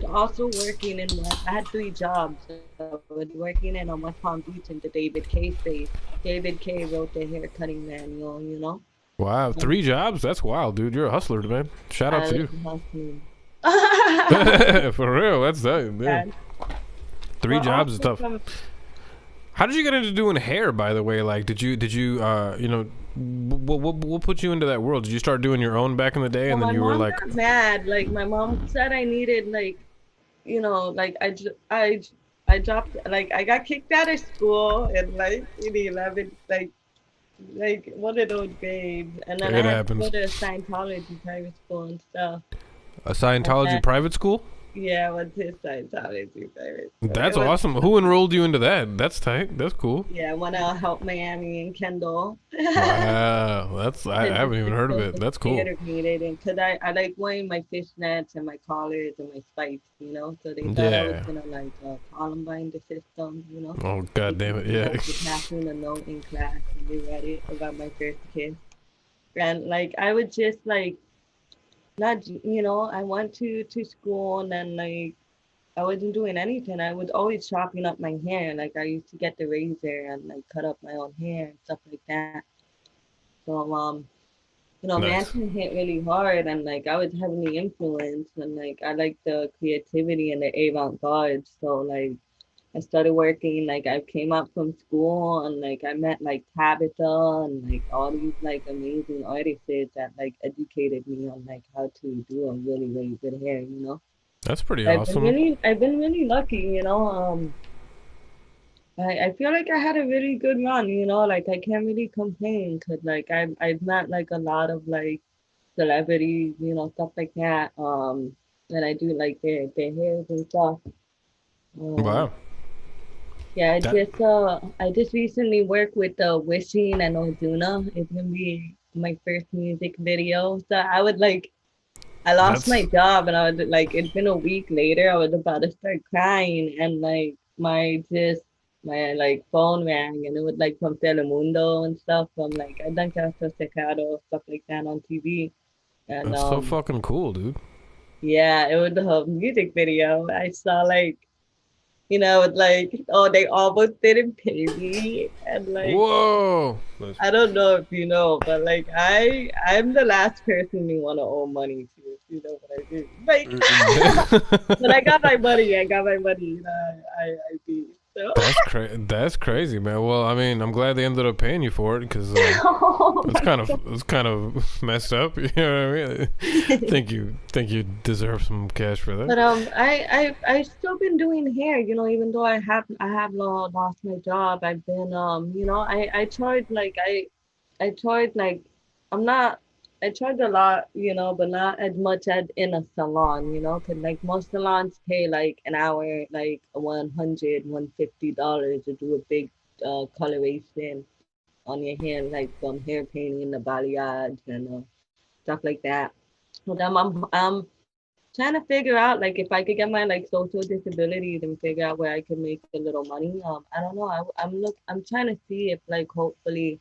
also working in I had three jobs. I was working in West Palm Beach in the David K space. David K wrote the hair cutting manual, you know. Wow. Um, 3 jobs? That's wild, dude. You're a hustler, man. Shout out I to was you. hustling. For real. That's that. Yeah. And, 3 jobs is also tough. from How did you get into doing hair, by the way? Like, did you you know, what put you into that world? Did you start doing your own back in the day, well, and then my you were mom like, got mad. Like my mom said I needed like you know, like I dropped like I got kicked out of school in like in 11th, like one of those grades, and then I it had to go happens? to a Scientology private school and stuff. A And Scientology then, private school? yeah, I went to Scientology private school. It That's was awesome. Who enrolled you into that? That's tight. That's cool. yeah, I went to help Miami and Kendall. Wow, I And haven't just even to heard of feel it. the That's cool. theater needed, and because I like wearing my fishnets and my collars and my spikes, you know, so they thought I was Yeah. gonna like Columbine the system, you know. Oh god They damn gave it. me Yeah. the passing a note in class and they read it about my first kiss. And like I would just like not, I went to school and then like I wasn't doing anything. I was always chopping up my hair. Like I used to get the razor and like cut up my own hair and stuff like that. So Nice. management hit really hard and like I was heavily influenced and like I like the creativity and the avant-garde. So like I started working, like I came up from school and like I met like Tabitha and like all these like amazing artists that like educated me on like how to do a really, really good hair. That's pretty awesome. I've been really lucky. I feel like I had a really good run. Like I can't really complain because like I've met like a lot of like celebrities, stuff like that. And I do like their hairs and stuff. Um, Wow. yeah, That I just recently worked with Wishing and Ozuna. It's gonna be my first music video. So I lost my that's job and I was like, it's been a week later. I was about to start crying and like my like phone rang and it was like from Telemundo and stuff from like I done Caso Secado stuff like that on TV. And that's so fucking cool, dude. yeah, it was the whole music video. I saw like it's like, oh, they almost didn't pay me. And like, Whoa. I don't know if you know, but like I'm the last person you want to owe money to, if you know what I mean. Like, but I got my money. I got my money. I beat. So. That's crazy, man. Well, I mean, I'm glad they ended up paying you for it because Oh my it's kind of messed up. You know what I mean? Think you deserve some cash for But that. I still been doing hair, even though I have lost my job. I've been I tried like I tried like I'm not I tried a lot, but not as much as in a salon, 'cause like most salons pay like an hour like $150 to do a big coloration on your hair, like from hair painting, the balayage and stuff like that. But I'm trying to figure out like if I could get my like social disabilities and figure out where I could make a little money. I don't know. I'm trying to see if like hopefully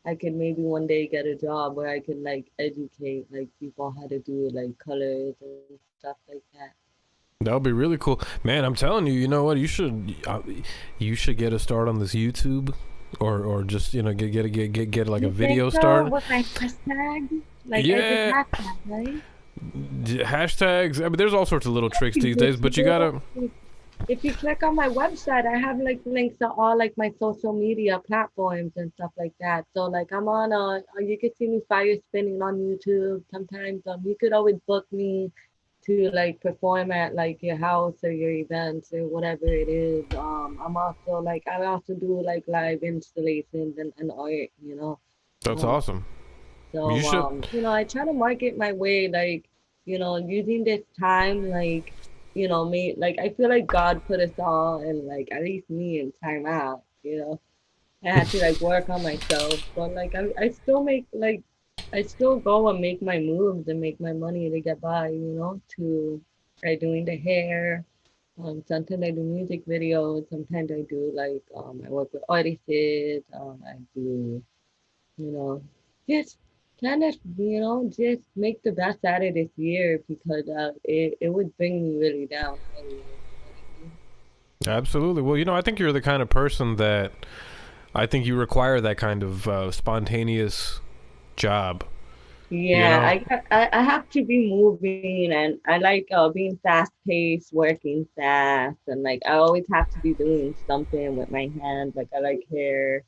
I could maybe one day get a job where I could like educate like people how to do like colors and stuff like that. That would be really cool, man. I'm telling you, you know what? You should get a start on this YouTube, or just get like a You think video so? start. With my hashtag? Like I did Yeah, hashtag, right? hashtags. I mean, there's all sorts of little tricks You these did days, but you gotta. if you click on my website, I have like links to all like my social media platforms and stuff like that. So like I'm on you could see me fire spinning on YouTube. Sometimes you could always book me to like perform at like your house or your events or whatever it is. I'm also like I also do like live installations and art. That's Um, awesome. You so, should. I try to market my way, like, using this time, like, me, like, I feel like God put us all in, like, at least me in time out. I had to, like, work on myself, but, like, I still make, like, I still go and make my moves and make my money to get by, to, like, doing the hair. Sometimes I do music videos, sometimes I do, like, I work with artists, I do you know, just kind of, just make the best out of this year because it would bring me really down anyway. Absolutely. Well, I think you're the kind of person that I think you require that kind of spontaneous job. You Yeah, know. I have to be moving and I like being fast paced, working fast, and like I always have to be doing something with my hands. Like I like hair,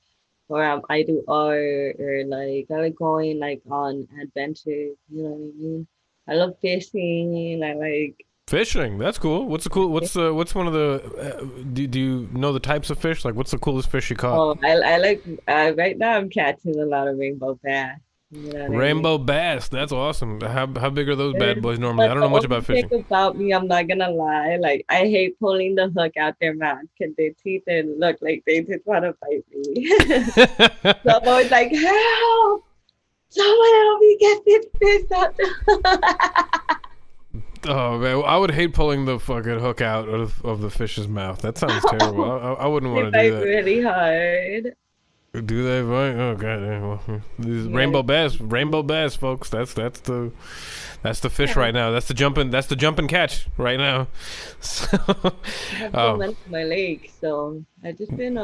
or I do art, or like I like going like on adventures. You know what I mean? I love fishing. I like. Fishing, that's cool. What's the cool? What's one of the? Do you know the types of fish? Like, what's the coolest fish you caught? Oh, I like right now I'm catching a lot of rainbow bass. You know what I mean? Rainbow bass. That's awesome. How big are those bad boys normally? I But don't the know much only about thing fishing. about me, I'm not gonna lie, like I hate pulling the hook out their mouth because their teeth and look like they just want to bite me. So I'm always like, help! Someone help me get this fish out the Oh man, I would hate pulling the fucking hook out of the fish's mouth. That sounds terrible. I wouldn't They want to do bite that. really hard. Do they fight? Oh god, well, these Yeah, rainbow bass, folks. That's the fish yeah. right now. That's the jump and catch right now. So, I have so um, many on my lake, so I just been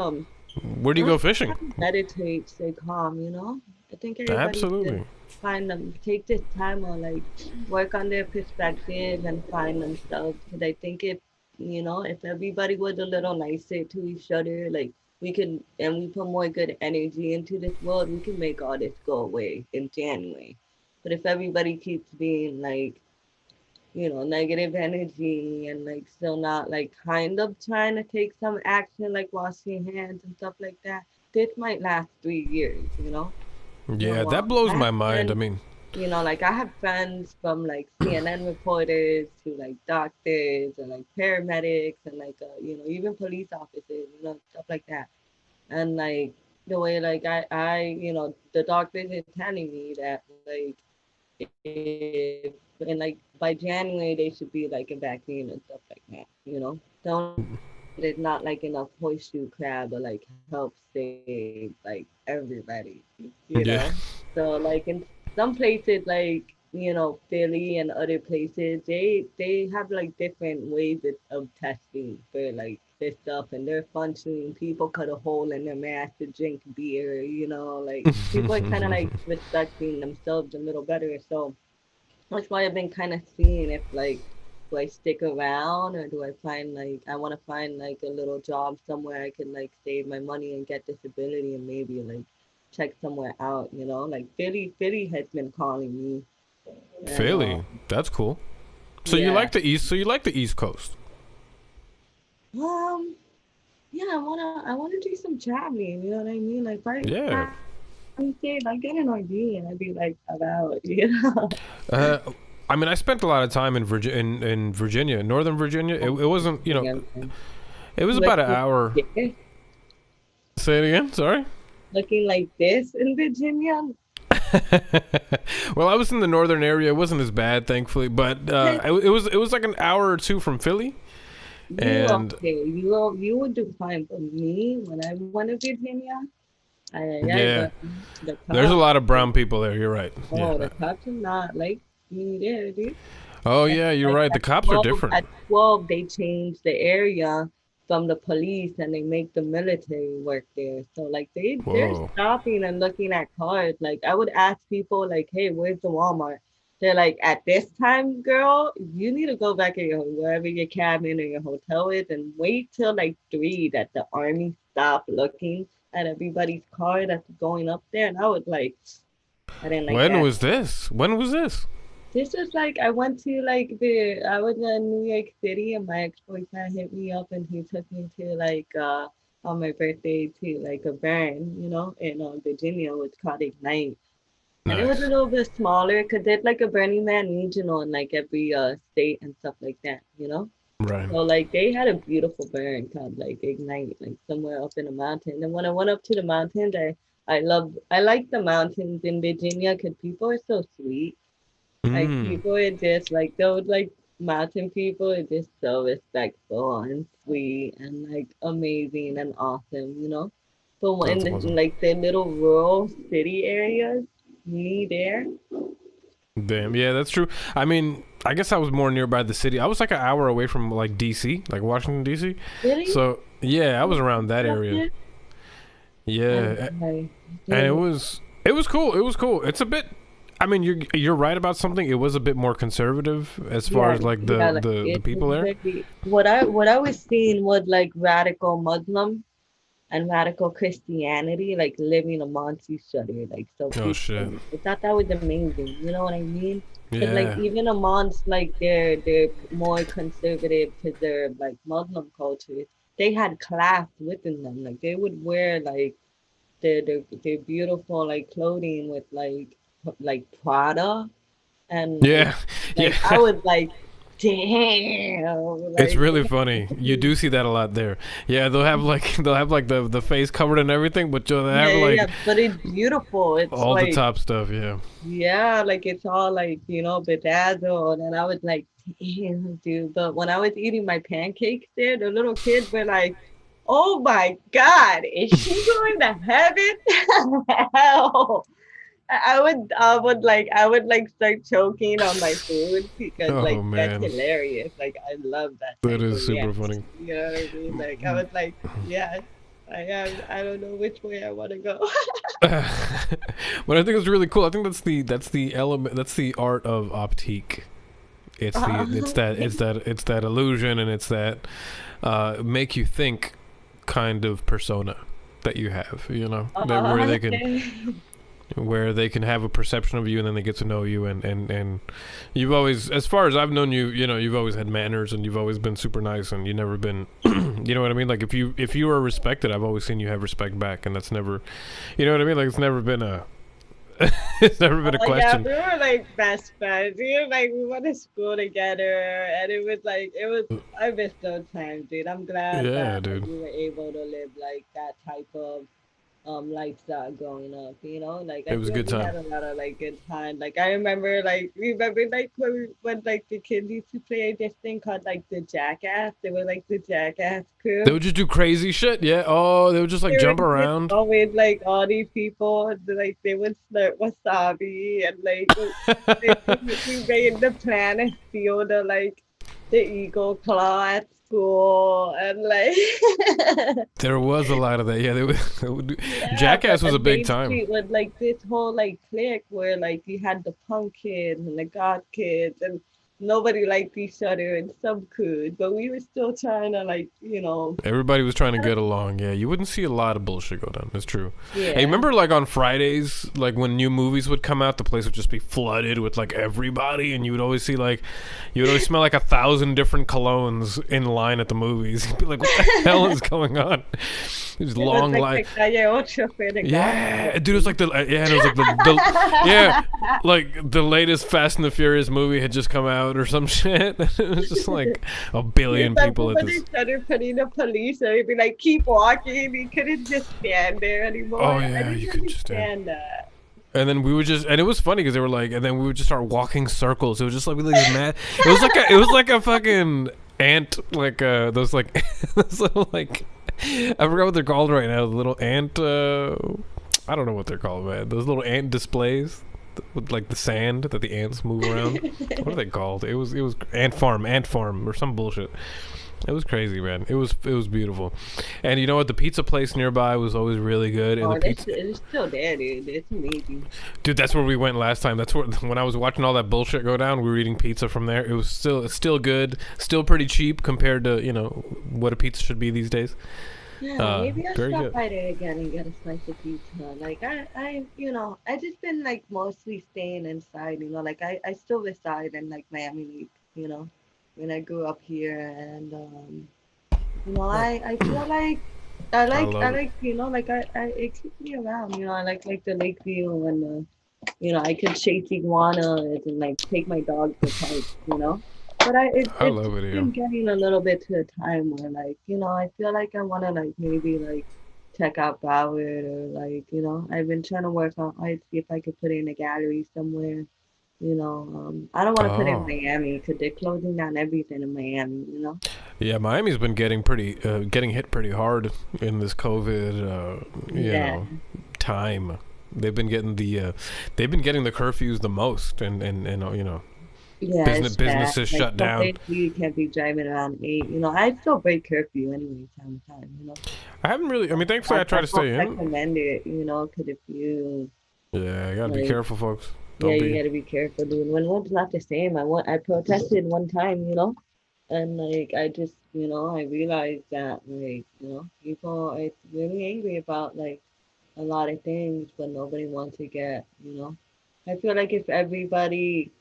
where do you go mostly fishing? trying to meditate, stay calm, you know? I think everybody should Absolutely. find them, take this time or like work on their perspective and find themselves. Because I think if, you know, if everybody was a little nicer to each other, like we can, and we put more good energy into this world, we can make all this go away in January. But if everybody keeps being like, you know, negative energy and like still not like kind of trying to take some action, like washing hands and stuff like that, this might last 3 years, you know? Yeah, So that blows I have my mind. I friends, mean, you know, like I have friends from like CNN reporters to like doctors and like paramedics and like, you know, even police officers, you know, stuff like that. And like the way like you know, the doctors are telling me that like if and like by January they should be like a vaccine and stuff like that. You know, don't there's not like enough horseshoe crab or like help save like everybody. You know, yeah, so like in some places like you know Philly and other places they have like different ways of testing for like this stuff and they're functioning. People cut a hole in their mask to drink beer. You know, like people are kind of like respecting themselves a little better. So that's why I've been kind of seeing if like do I stick around or do I find like I want to find like a little job somewhere I can like save my money and get disability and maybe like check somewhere out, you know? Like Philly has been calling me and Philly. That's cool. So you yeah. like the east? So you like the East Coast? Um yeah, I wanna do some traveling, you know what I mean? Like Yeah. I say like get an RV and I'd be like about, you know. Uh, I mean, I spent a lot of time in Virginia, Northern Virginia. It wasn't, you know, Yeah, it was about an looking hour. like this, Say it again. Sorry. looking like this in Virginia. Well, I was in the northern area. It wasn't as bad, thankfully, but it was like an hour or two from Philly, You and okay? You would do fine. For me, when I went to Virginia, I yeah, got the there's a cops. lot of brown people there. You're right. Yeah. Oh, the cops are not like me there, dude. Oh And yeah, you're like right. The cops are different. at 12, they changed the area from the police and they make the military work there. So like they're Whoa. stopping and looking at cars. Like I would ask people like, "Hey, where's the Walmart?" They're like, "At this time, girl, you need to go back in your wherever your cabin or your hotel is and wait till like 3 that the army stop looking at everybody's car that's going up there." And I was like, I didn't like When that. was this? When was this? This is like I went to like I was in New York City and my ex-boyfriend hit me up and he took me to like on my birthday to like a burn, you know, in Virginia. It's called Ignite. And it was a Nice. little bit smaller because there's like a Burning Man regional in like every state and stuff like that, you know? Right. So like they had a beautiful burn called like Ignite, like somewhere up in the mountains. And when I went up to the mountains, I like the mountains in Virginia because people are so sweet like Mm. people are just like those like mountain people are just so respectful and sweet and like amazing and awesome, you know. But That's awesome. like the little rural city areas, me there, Damn, yeah, that's true. I mean, I guess I was more nearby the city. I was like an hour away from like DC, like Washington DC. really? So yeah, I was around that Up area. there? I'm Yeah, like, and it dang, was it was cool. It was cool. It's a bit. I mean, you're right about something. It was a bit more conservative as far yeah, as like yeah, like the it's people there. very what I was seeing was like radical Muslim and radical Christianity, like living amongst each other, like so Oh shit. peacefully. I thought that was amazing. You know what I mean? Because like Yeah. even amongst like their more conservative to their like Muslim cultures, they had class within them. Like they would wear like their beautiful like clothing with like Prada and Yeah. like I Yeah. was like, damn, It's like really funny. You do see that a lot there. Yeah, they'll have like the face covered and everything, but they yeah, have yeah, yeah. like But it's beautiful. It's all the like top stuff. Yeah. yeah, like it's all like, you know, bedazzled. And I was like, damn, dude. But when I was eating my pancakes there, the little kids were like, Oh my God, is she going to heaven? Hell. I would like start choking on my food because Oh like that's man, hilarious. Like I love that that type of is super reaction. funny. You know what I mean? Like I was like, yes, I am. I don't know which way I want to go. But I think it's really cool. I think that's the element, that's the art of Optique. It's that illusion, and it's that make you think kind of persona that you have, you know, that where they can have a perception of you, and then they get to know you, and you've always, as far as I've known you, you know, you've always had manners, and you've always been super nice, and you never been you know what I mean, like if you are respected, I've always seen you have respect back, and that's never, you know what I mean, like it's never been a it's never been a Oh yeah, question. we were like best friends. We went to school together, and it was. I miss those times, dude. I'm glad Yeah, that like dude, we were able to live like that type of lifestyle growing up, you know, like it I was a feel good we time. had a lot of like good time. Like I remember like when like the kids used to play this thing called like the Jackass. They were like the Jackass They crew. would just do crazy shit. Yeah. Oh, they would just like They jump would just around. always like all these people like they would slurp wasabi and like we made the plan to steal the eagle claw at school and like There was a lot of that. Yeah, they would do. yeah, but Jackass was a then big Main time. Street was like this whole like clique where like you had the punk kids and the goth kids and nobody liked each other and some could, but we were still trying to like, you know, Everybody was trying to I don't- get along. Yeah, you wouldn't see a lot of bullshit go down. That's true. Hey, yeah. remember like on Fridays, like when new movies would come out, the place would just be flooded with like everybody, and you would always see like, you would always smell like 1,000 different colognes in line at the movies. You'd be like, what the hell is going on? These It was long like line. the Calle Ocho for the goth Yeah, kids. dude, it was like yeah, and it was like yeah, like the latest Fast and the Furious movie had just come out or some shit. It was just like a billion It's like people at when they this. started putting the police, and they'd be like, keep walking. You couldn't just stand there Oh anymore. I yeah, didn't you could just understand that. and then we would just, and it was funny because they were like, and then we would just start walking circles. It was just like these mad. It was like a fucking ant, like those like those little like, I forgot what they're called right now. The little ant. I don't know what they're called, man. Those little ant displays with like the sand that the ants move around. What are they called? It was ant farm or some bullshit. It was crazy, man. It was beautiful, and you know what? The pizza place nearby was always really good, and the Oh, pizza. it's still there, dude. It's amazing. Dude, that's where we went last time. That's where when I was watching all that bullshit go down, we were eating pizza from there. It was it's still good, still pretty cheap compared to, you know, what a pizza should be these days. Yeah, maybe I'll Very stop good. by there again and get a slice of pizza. Like you know, I just been like mostly staying inside. You know, like I still reside in like Miami, you know, when I grew up here, and you know, I feel like I love it. you know, I it keeps me around. You know, I like the lake view and you know, I could chase iguanas and like take my dog for hikes. You know. But I it's love it just here. been getting a little bit to a time where like, you know, I feel like I wanna like maybe like check out Broward or like, you know, I've been trying to work on I'd see if I could put in a gallery somewhere, you know. I don't want to put in Oh, Miami because they're closing down everything in Miami, you know. yeah. Miami's been getting getting hit pretty hard in this COVID, you Yeah, know, time. They've been getting they've been getting the curfews the most, and you know, yeah, it's bad. businesses Like shut some down. days you can't be driving around 8. You know, I still break curfew anyway, time to time, you know. I haven't really. I mean, thankfully, I try I to don't stay in. recommend it, you know, because if you Yeah, you gotta be like careful, folks. yeah, Don't you be. gotta be careful, dude. When one's not the same, I protested one time, you know, and like I just, you know, I realized that like, you know, people are really angry about like a lot of things, but nobody wants to get, you know. I feel like if everybody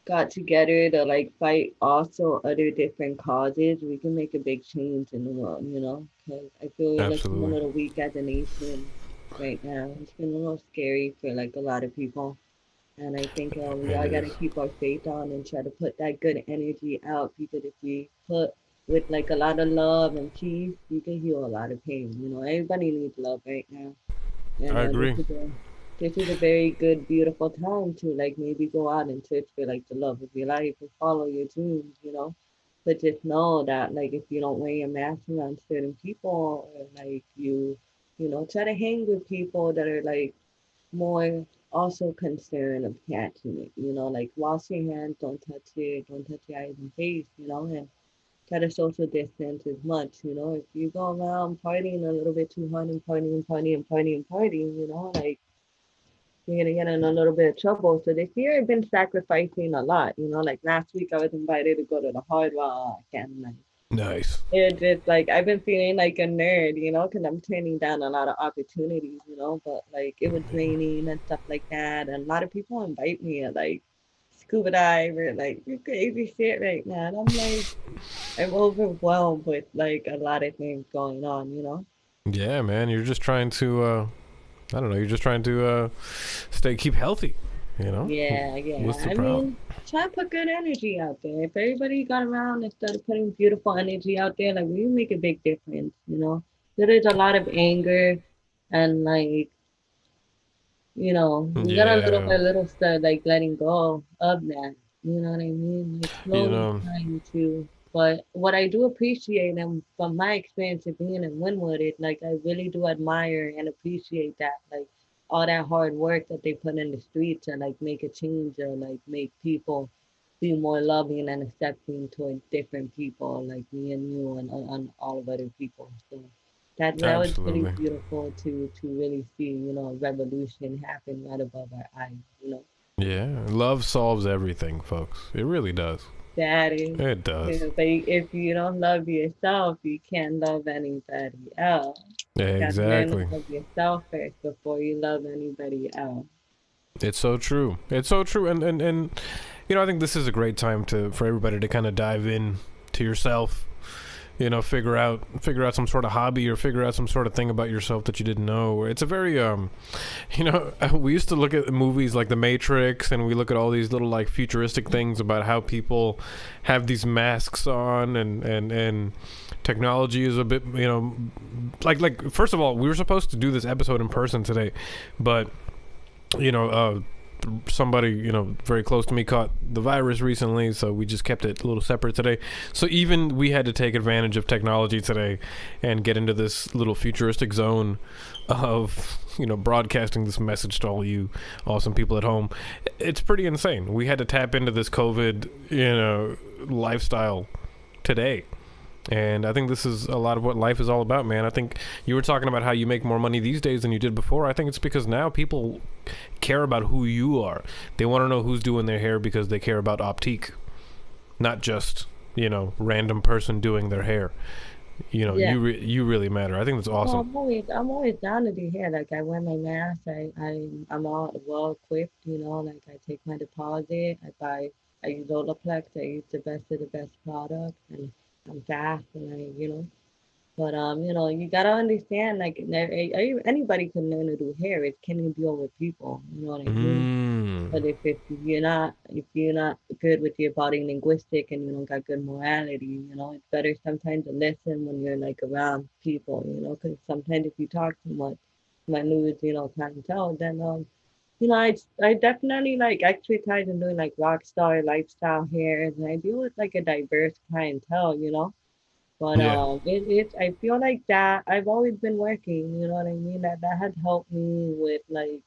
got together to like fight also other different causes, we can make a big change in the world, you know. Because I feel we're looking a Absolutely. little weak as a nation right now. It's been a little scary for like a lot of people. And I think we It all got is. to keep our faith on and try to put that good energy out because if we put with like a lot of love and peace, you can heal a lot of pain. You know, everybody needs love right now. And I agree. this is a very good, beautiful time to like maybe go out and search for like the love of your life and follow your dreams, you know. But just know that like if you don't wear your mask around certain people, or like you know, try to hang with people that are like more also concerned of catching it, you know, like wash your hands, don't touch it, don't touch your eyes and face, you know, and try to social distance as much, you know. If you go around partying a little bit too hard and partying, you know, like you're gonna get in a little bit of trouble. So this year I've been sacrificing a lot, you know, like last week I was invited to go to the Hard Rock and like Nice. it just like I've been feeling like a nerd, you know, because I'm turning down a lot of opportunities, you know. But like it was raining and stuff like that, and a lot of people invite me to like scuba dive or like crazy shit right now. And I'm like, I'm overwhelmed with like a lot of things going on, you know. Yeah, man. You're just trying to, I don't know. You're just trying to keep healthy. You know. Yeah, yeah. What's the I problem? mean, try to put good energy out there. If everybody got around and started putting beautiful energy out there, like we make a big difference, you know. There is a lot of anger and like you got a little Yeah. by little start like letting go of that. You know what I mean? Like You slowly know. trying to. But what I do appreciate, and from my experience of being in Wynwood, it like I really do admire and appreciate that, like all that hard work that they put in the streets and like make a change or like make people be more loving and accepting toward different people like me and you and all of other people. So that was really Absolutely. beautiful to really see, you know, a revolution happen right above our eyes, you know. Yeah. Love solves everything, folks. It really does. That is, It does. you know, but if you don't love yourself, you can't love anybody else. You gotta learn to Exactly. love yourself first before you love anybody else. It's so true. It's so true. And you know, I think this is a great time for everybody to kind of dive in to yourself. You know, figure out some sort of hobby or figure out some sort of thing about yourself that you didn't know. It's a very you know, we used to look at movies like The Matrix, and we look at all these little like futuristic things about how people have these masks on, and technology is a bit, you know, like first of all, we were supposed to do this episode in person today, but you know, somebody, you know, very close to me caught the virus recently, so we just kept it a little separate today. So even we had to take advantage of technology today and get into this little futuristic zone of, you know, broadcasting this message to all you awesome people at home. It's pretty insane. We had to tap into this COVID, you know, lifestyle today. And I think this is a lot of what life is all about, man. I think you were talking about how you make more money these days than you did before. I think it's because now people care about who you are. They want to know who's doing their hair because they care about Optique, not just, you know, random person doing their hair. You know, Yeah. you really matter. I think that's Well, awesome. I'm always down to do hair. Like I wear my mask. I'm all well equipped. You know, like I take my deposit. I use Olaplex. I use the best of the best product, and I'm fast. And you know, but you know, you gotta understand. Like anybody can learn to do hair. It can deal with people. You know what I mean? Mm. But if you're not good with your body linguistic and you don't got good morality, you know, it's better sometimes to listen when you're like around people, you know, because sometimes if you talk too much, might lose, you know, clientele. Then you know, I definitely like exercise and doing like rock star lifestyle hair, and I deal with like a diverse clientele, you know. But Yeah. I feel like that I've always been working, you know what I mean? That has helped me with like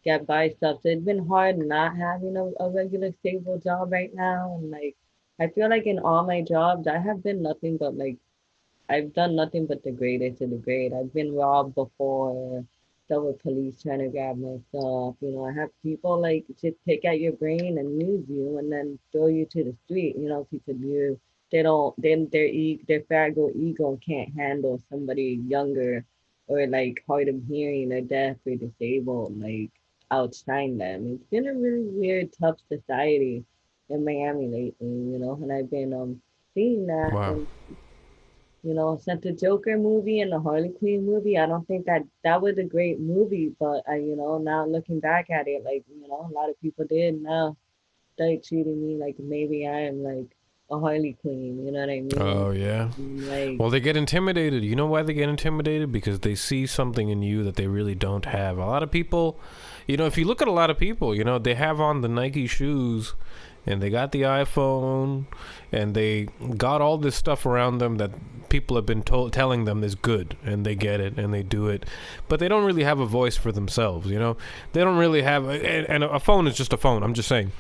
get by stuff. So it's been hard not having a regular stable job right now. And like I feel like in all my jobs I have been nothing but like I've done nothing but the greatest of the great. I've been robbed before. There were police trying to grab my stuff. You know, I have people like just take out your brain and use you and then throw you to the street, you know, because they don't then their fragile ego can't handle somebody younger or like hard of hearing or deaf or disabled, like outshine them. It's been a really weird, tough society in Miami lately, you know, and I've been seeing that Wow. and you know, since the Joker movie and the Harley Quinn movie, I don't think that was a great movie, but you know, now looking back at it, like, you know, a lot of people did now start treating me like maybe I am like a Harley Quinn, you know what I mean? Oh yeah. Like, Well, they get intimidated. You know why they get intimidated? Because they see something in you that they really don't have. A lot of people, you know, if you look at a lot of people, you know, they have on the Nike shoes and they got the iPhone, and they got all this stuff around them that people have been telling them is good, and they get it and they do it, but they don't really have a voice for themselves. You know, they don't really have, and a phone is just a phone. I'm just saying.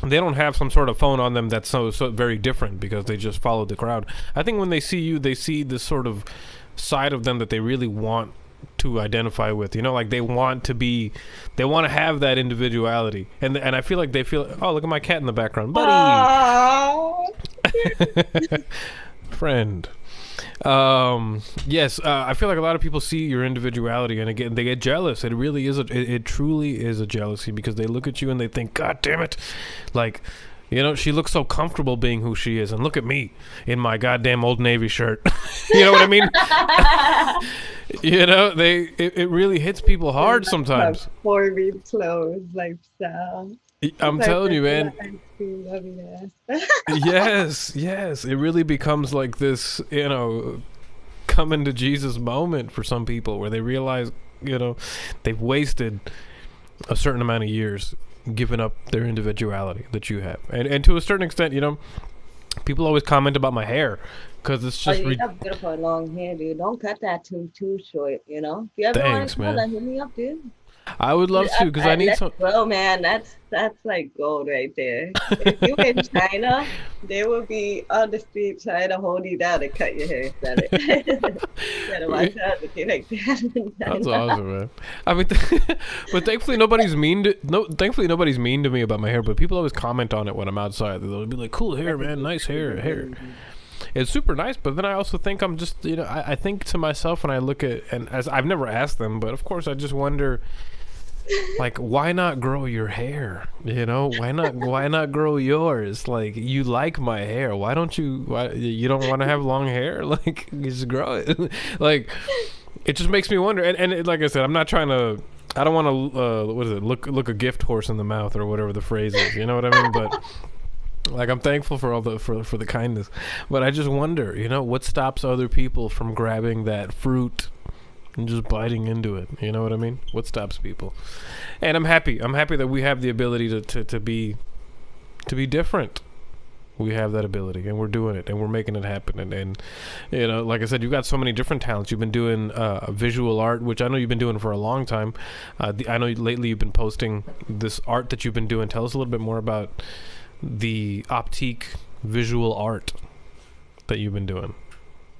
They don't have some sort of phone on them that's so very different because they just follow the crowd. I think when they see you, they see this sort of side of them that they really want to identify with. You know, like they want to have that individuality, and I feel like they feel, oh, look at my cat in the background, buddy. Friend. Yes, I feel like a lot of people see your individuality, and again, they get jealous. It really is it truly is a jealousy, because they look at you and they think, God damn it, like, you know, she looks so comfortable being who she is, and look at me in my goddamn Old Navy shirt. You know what I mean? You know, it really hits people hard sometimes. Poorly clothes lifestyle. I'm telling you, man. Yes, it really becomes like this, you know, coming to Jesus moment for some people, where they realize, you know, they've wasted a certain amount of years giving up their individuality that you have, and to a certain extent, you know, people always comment about my hair, because it's just you have beautiful long hair, dude. Don't cut that too short, you know. If you ever want to color, hit me up, dude. I would love to, because I need some. Well, man, that's like gold right there. If you in China, they will be on the street trying to hold you down and cut your hair instead. Better watch out with you like that. That's awesome, man. I mean, but thankfully nobody's mean to me about my hair. But people always comment on it when I'm outside. They'll be like, "Cool hair, man. Nice hair." It's super nice, but then I also think I'm just, you know, I think to myself when I look at, and as I've never asked them, but of course I just wonder, like, why not grow your hair? You know, why not grow yours? Like, you like my hair, why you don't want to have long hair? Like, just grow it. Like, it just makes me wonder. And like I said, I'm not trying to, I don't want to what is it, look a gift horse in the mouth, or whatever the phrase is, you know what I mean? But like, I'm thankful for all for the kindness, but I just wonder, you know, what stops other people from grabbing that fruit and just biting into it? You know what I mean? What stops people? And I'm happy that we have the ability to be different. We have that ability, and we're doing it, and we're making it happen. And you know, like I said, you've got so many different talents. You've been doing visual art, which I know you've been doing for a long time. I know lately you've been posting this art that you've been doing. Tell us a little bit more about the Optique visual art that you've been doing.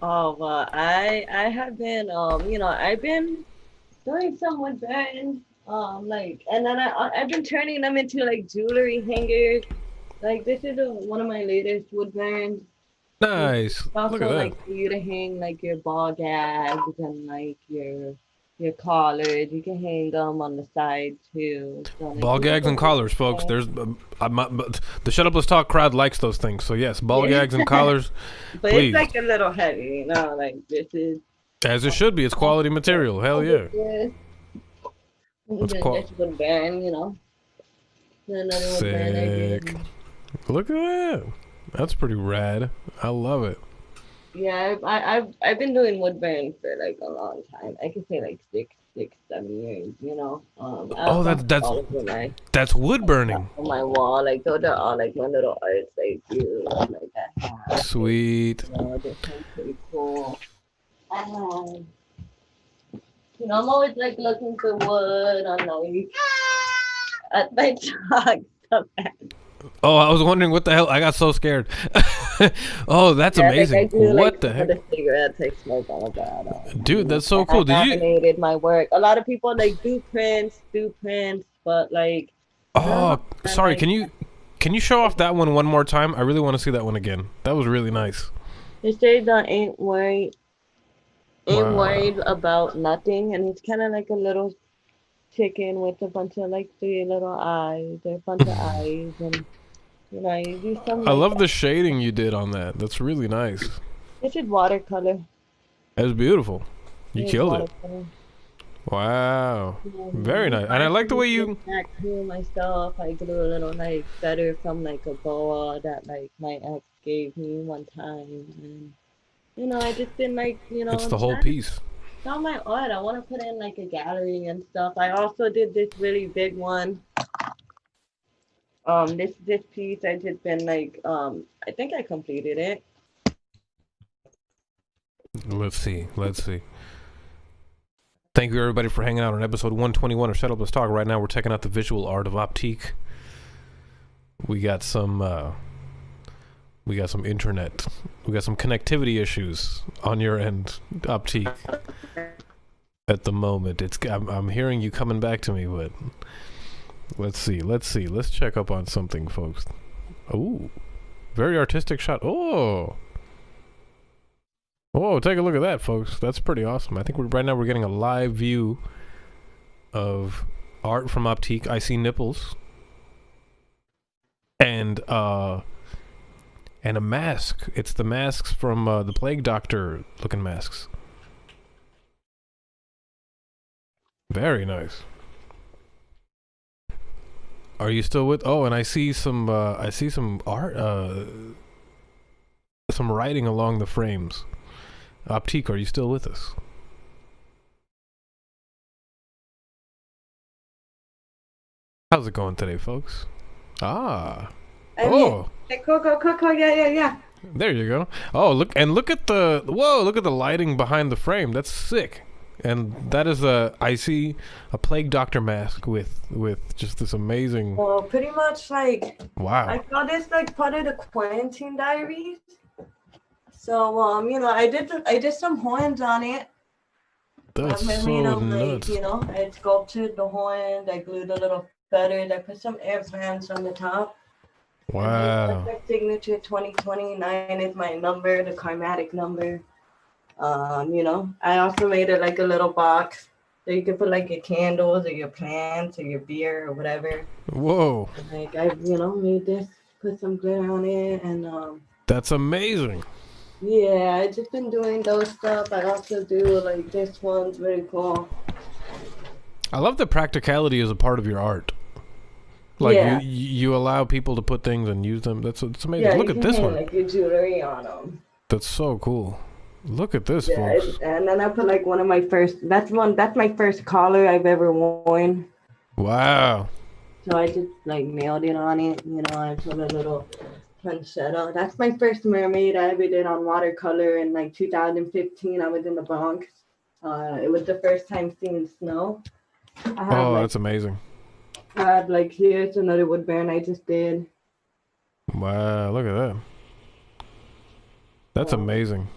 Oh, well, I have been, you know, I've been doing some wood burns, like, and then I've been turning them into like jewelry hangers. Like, this is one of my latest wood burns. Nice. Also, look at that. like, for you to hang like your ball gags and like your collars. You can hang them on the side too. So, like, ball gags and collars, folks. There's the Shut Up Let's Talk crowd likes those things. So yes, ball gags and collars. But please. It's like a little heavy, you know. Like, this is as it should be. It's quality material. Hell yeah. This would burn, you know. Sick. Look at that. That's pretty rad. I love it. Yeah, I've been doing wood burn for like a long time. I could say like 7 years, you know. That's wood burning. On my wall, like those are all like my little arts I do, like that. Sweet. You know, this one's pretty cool. You know, I'm always like looking for wood on like at my dog. Oh, I was wondering what the hell. I got so scared. Oh, that's amazing. What the heck? The cigarettes I smoke all of that. Dude, that's so cool. Did you? Animated my work. A lot of people like do prints, but like. Oh, sorry. Can you show off that one more time? I really want to see that one again. That was really nice. They say that ain't worried about nothing, and it's kind of like a little chicken with a bunch of like 3 little eyes, or a bunch of eyes, and you know, you do something. I love the shading you did on that. That's really nice. This is watercolor. That's beautiful. You killed it. Wow. Very nice. And I like the way you. Back to myself, I grew a little like better from like a boa that like my ex gave me one time, and you know, I just been like, you know. It's the whole piece. It's not my art. I want to put in like a gallery and stuff. I also did this really big one. This piece I just been like I think I completed it. Let's see. Thank you everybody for hanging out on episode 121 of Shut Up Let's Talk. Right now we're checking out the visual art of Optique. We got some internet. We got some connectivity issues on your end, Optique. At the moment, I'm hearing you coming back to me, but let's see. Let's check up on something, folks. Oh, very artistic shot. Oh, take a look at that, folks. That's pretty awesome. I think right now we're getting a live view of art from Optique. I see nipples and a mask. It's the masks from the Plague Doctor looking masks. Very nice. Are you still with? Oh, and I see some art, some writing along the frames. Optique, are you still with us? How's it going today, folks? Ah. Cool. Yeah. There you go. Oh, look at the look at the lighting behind the frame. That's sick. And that is I see a Plague Doctor mask with just this amazing. Well, pretty much like. Wow. I saw this like part of the quarantine diaries. So you know, I did some horns on it. That's so nuts. You know, I sculpted the horns. I glued a little feathers. I put some air bands on the top. Wow. My signature 2029 is my number, the karmatic number. You know, I also made it like a little box so you can put like your candles or your plants or your beer or whatever. Whoa. Like I, you know, made this, put some glitter on it, and That's amazing. yeah, I just been doing those stuff. I also do like this one's very cool. I love that practicality is a part of your art. Like you allow people to put things and use them. It's amazing. Yeah, look at this one. Like your jewelry on them. That's so cool. Look at this, folks. And then I put like one of my first. That's my first collar I've ever worn. Wow. So I just like nailed it on it. You know, I put a little poinsettia. That's my first mermaid I ever did on watercolor in like 2015. I was in the Bronx. It was the first time seeing snow. That's amazing. I had like here's another wood burn I just did. Wow, look at that. That's amazing.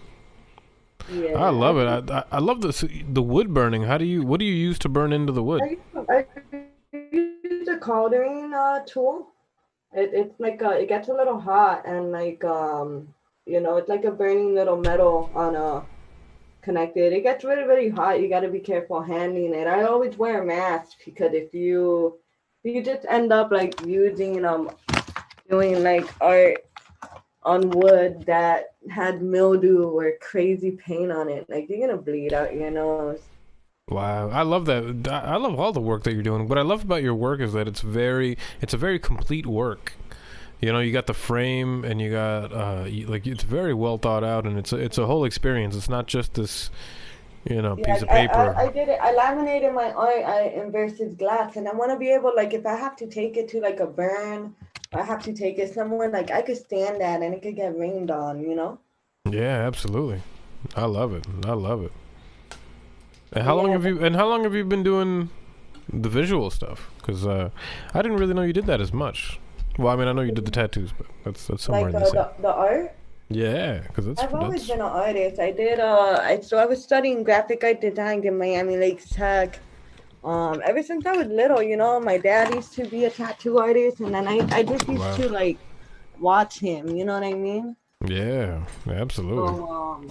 Yeah. I love it. I love the wood burning. What do you use to burn into the wood? I use a cauldron tool. It's like it gets a little hot and like you know, it's like a burning little metal on a connected. It gets really, really hot. You got to be careful handling it. I always wear a mask because if you just end up like using doing like art on wood that had mildew or crazy paint on it, like you're gonna bleed out your nose. Wow, I love that. I love all the work that you're doing. What I love about your work is that it's a very complete work. You know, you got the frame and you got like it's very well thought out, and it's a whole experience. It's not just this, you know, piece of paper. I did it. I laminated my art in versus glass, and I want to be able, like, if I have to take it to like a burn, I have to take it somewhere like I could stand that and it could get rained on, you know? Yeah, absolutely. I love it. And how long have you been doing the visual stuff? Because I didn't really know you did that as much. Well, I mean, I know you did the tattoos, but that's somewhere like, in the same. The art. Yeah, because I've always been an artist. I did. I was studying graphic art design in Miami Lakes Tech. Ever since I was little, you know, my dad used to be a tattoo artist, and then I just used to like watch him. You know what I mean? Yeah, absolutely. So,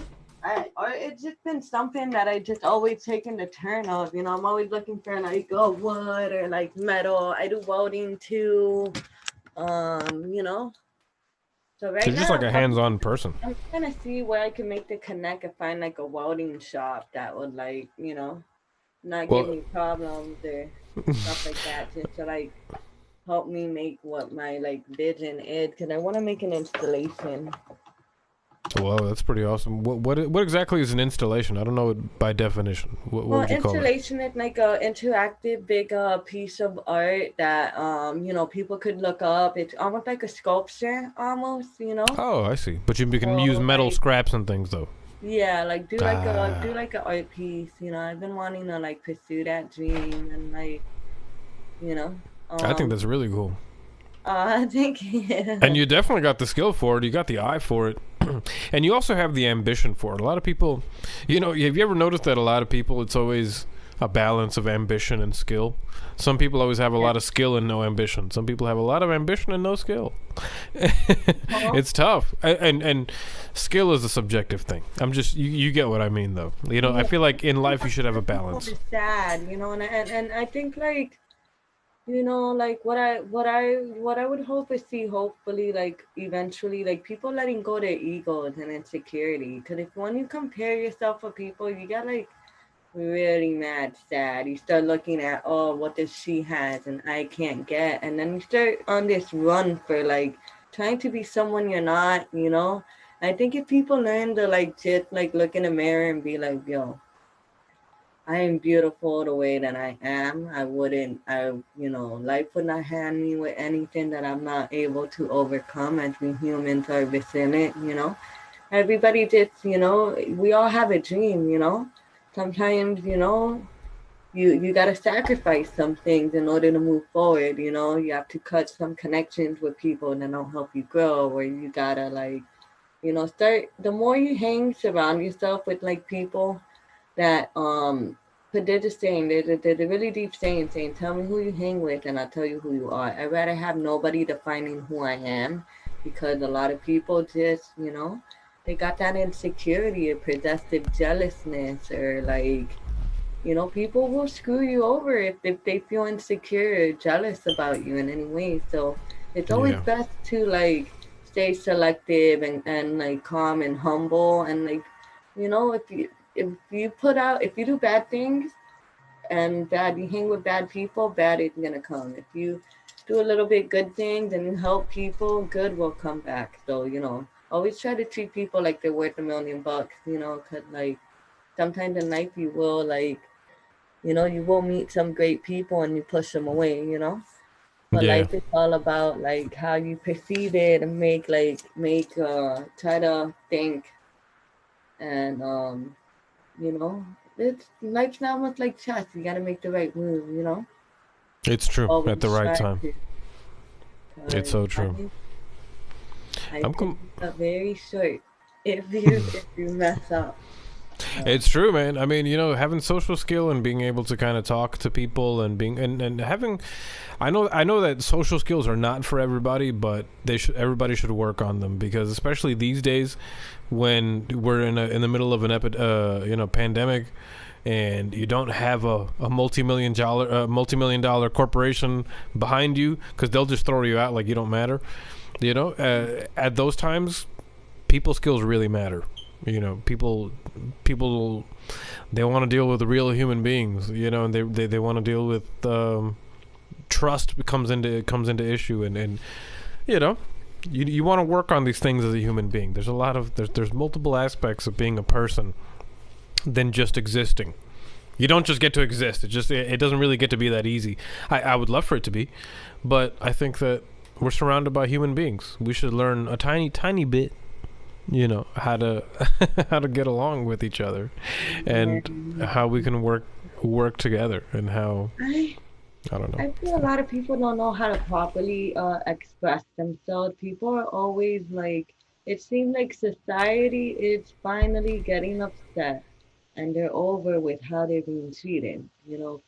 it's just been something that I just always taken the turn of. You know, I'm always looking for like wood or like metal. I do welding too. You know. So right you're now, just like a hands-on person. I'm trying to see where I can make the connect and find like a welding shop that would like, you know, not give me problems or stuff like that, just to like help me make what my like vision is, because I want to make an installation. Well, that's pretty awesome. What exactly is an installation? I don't know it by definition. What Well, would you call it? installation is like a interactive big piece of art that people could look up. It's almost like a sculpture, almost, Oh, I see. But you can use So metal like scraps and things, though. yeah, like do Ah, like a art piece. I've been wanting to like pursue that dream and like you know I think um that's really cool. thank And you. you definitely got the skill for it. You got the eye for it. And you also have the ambition for it. A lot of people, have you ever noticed that a lot of people, it's always a balance of ambition and skill? Some people always have a Yeah. lot of skill and no ambition. Some people have a lot of ambition and no skill. Huh? It's tough. And skill is a subjective thing. You get what I mean, though. I Yeah, feel like in life you should have a people balance. are sad, and I think like like what I would hope is see hopefully like eventually like people letting go their egos and insecurity. Because if when you compare yourself with people, you get like really mad sad. You start looking at, oh, what does she has and I can't get, and then you start on this run for like trying to be someone you're not. I think if people learn to like just like look in the mirror and be like, yo, I am beautiful the way that I am. I wouldn't, life would not hand me with anything that I'm not able to overcome, as we humans are resilient. Everybody just, we all have a dream. Sometimes, you got to sacrifice some things in order to move forward. You have to cut some connections with people that don't help you grow, or you got to like, start, the more you surround yourself with like people that but they're just saying they're really deep saying tell me who you hang with and I'll tell you who you are. I'd rather have nobody defining who I am, because a lot of people just they got that insecurity or possessive jealousness, or like people will screw you over if they feel insecure or jealous about you in any way. So it's always Yeah. best to like stay selective and like calm and humble, and like if you do bad things and you hang with bad people, bad is gonna come. If you do a little bit good things and you help people, good will come back. So always try to treat people like they're worth $1 million. Cause like sometimes in life you will like you will meet some great people and you push them away. But Yeah. life is all about like how you perceive it and make try to think, and you know it's life's not much like chess. You gotta make the right move. It's true. At Always the right try time. to, It's because so true. I I'm think com- it's very short if you mess up. So, It's true, man. I mean, having social skill and being able to kind of talk to people and being and having, I know that social skills are not for everybody, but everybody should work on them, because especially these days, when we're in the middle of an pandemic, and you don't have a multi-million dollar corporation behind you, because they'll just throw you out like you don't matter. At those times, people skills really matter. People they want to deal with real human beings, and they want to deal with trust comes into issue, and you know you want to work on these things as a human being. There's a lot of there's multiple aspects of being a person than just existing. You don't just get to exist. It doesn't really get to be that easy. I would love for it to be, but I think that we're surrounded by human beings. We should learn a tiny bit, how to how to get along with each other, and and how we can work together, and how I I don't know. I feel a lot of people don't know how to properly express themselves. People are always like, it seems like society is finally getting upset and they're over with how they're being treated,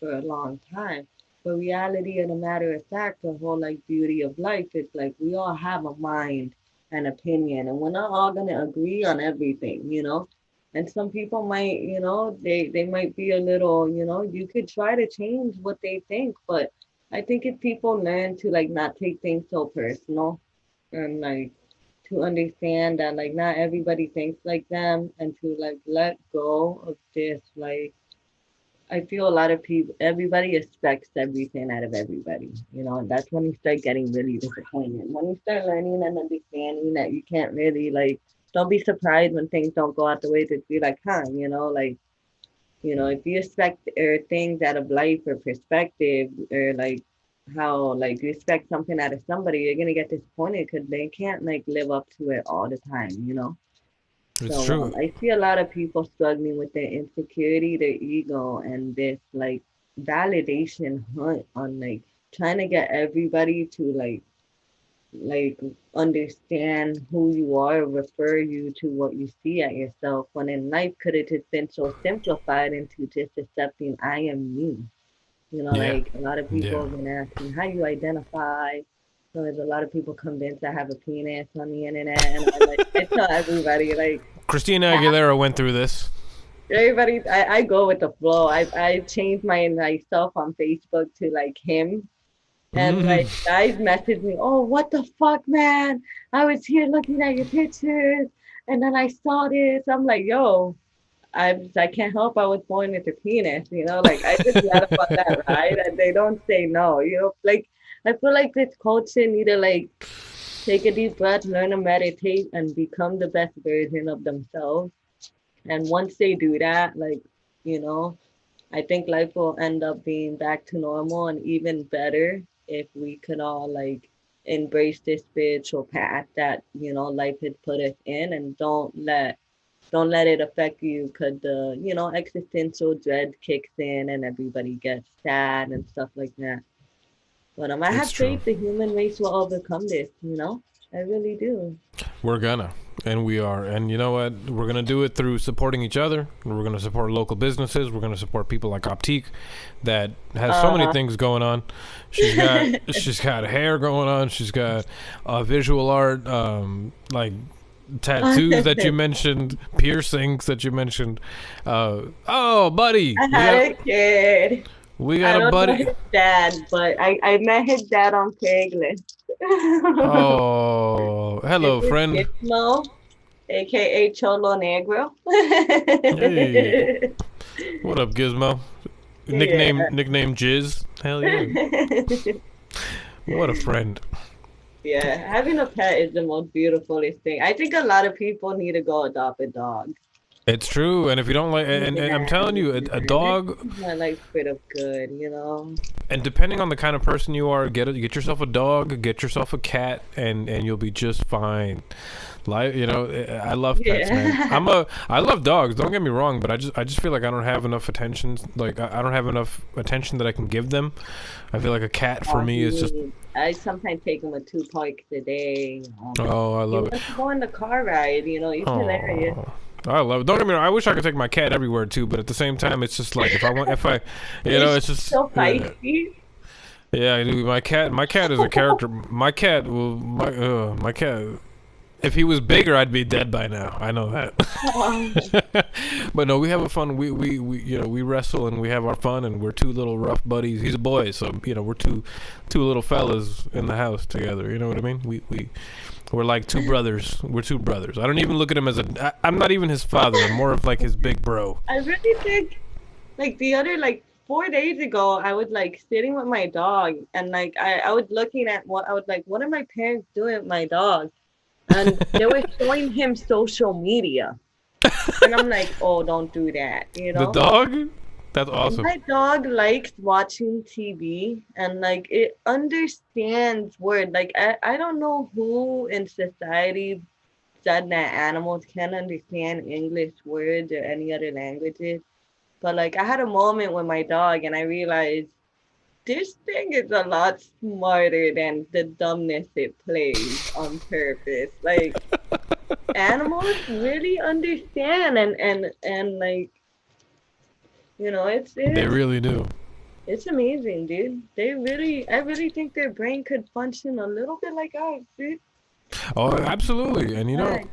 for a long time. But reality and a matter of fact, the whole like beauty of life is like we all have a mind and opinion, and we're not all gonna agree on everything. And some people might, they might be a little, you could try to change what they think, but I think if people learn to like not take things so personal, and like to understand that like not everybody thinks like them, and to like let go of this like I feel a lot of people, everybody expects everything out of everybody, and that's when you start getting really disappointed. When you start learning and understanding that you can't really like, don't be surprised when things don't go out the way to be like, huh, like, if you expect things out of life or perspective, or like how like you expect something out of somebody, you're gonna get disappointed because they can't like live up to it all the time. It's So true. I see a lot of people struggling with their insecurity, their ego, and this like validation hunt on like trying to get everybody to like understand who you are, refer you to what you see at yourself. When in life could have just been so simplified into just accepting I am me. Yeah. Like a lot of people Yeah. have been asking how you identify. So there's a lot of people convinced I have a penis on the internet, and I tell everybody like Christina Aguilera went through this. everybody I go with the flow. I changed my myself on Facebook to like him. And Mhm. like guys message me, oh, what the fuck, man? I was here looking at your pictures, and then I saw this. I'm like, yo, I can't help. I was born with a penis, Like I just let them on that ride, and they don't say no. Like I feel like this culture need to like take a deep breath, learn to meditate, and become the best version of themselves. And once they do that, like you know, I think life will end up being back to normal and even better if we could all like embrace this spiritual path that life had put us in, and don't let it affect you because the existential dread kicks in and everybody gets sad and stuff like that. But I It's have true. faith the human race will overcome this. I really do. We're gonna. And we are. And you know what? We're going to do it through supporting each other. We're going to support local businesses. We're going to support people like Optique that has so many Uh-huh. things going on. She's got hair going on. She's got visual art, like tattoos that you mentioned, piercings that you mentioned. Oh, buddy. I had a kid. We got I a don't know buddy. his dad, but I met his dad on Craigslist. Oh, His hello, is friend. Gizmo, aka Cholo Negro. Hey, what up, Gizmo? Nickname Yeah. nickname Jizz. Hell yeah. What a friend. Yeah, having a pet is the most beautifulest thing. I think a lot of people need to go adopt a dog. It's true, and if you don't like, and I'm telling you, a This dog, is my life bit of good. and depending on the kind of person you are, get yourself a dog, get yourself a cat, and you'll be just fine. Like I love pets, man. Yeah. I love dogs. Don't get me wrong, but I just feel like I don't have enough attention. Like I don't have enough attention that I can give them. I feel like a cat for me is just. I sometimes take him to 2 parks a day. Oh, I He love it. wants to go on the car ride. He's hilarious. Oh, I love it. Don't get me wrong. I wish I could take my cat everywhere too, but at the same time, it's just like He's it's just so yeah, feisty. yeah. Dude, my cat is a character. My cat. If he was bigger, I'd be dead by now. I know that. But no, we have a fun. We wrestle and we have our fun, and we're two little rough buddies. He's a boy, so we're two little fellas in the house together. You know what I mean? We're like two brothers. We're two brothers. I don't even look at him as I'm not even his father. I'm more of like his big bro. I really think, like the other like 4 days ago, I was like sitting with my dog, and like I was looking at what I was like, what are my parents doing with my dog? And they were showing him social media, and I'm like, oh, don't do that, The dog? That's awesome. My dog likes watching TV, and like it understands word. Like I don't know who in society said that animals can't understand English words or any other languages. But like I had a moment with my dog, and I realized this thing is a lot smarter than the dumbness it plays on purpose. Like animals really understand, and like it's They really do. it's amazing, dude. I really think their brain could function a little bit like ours, dude. Oh, absolutely. And Right.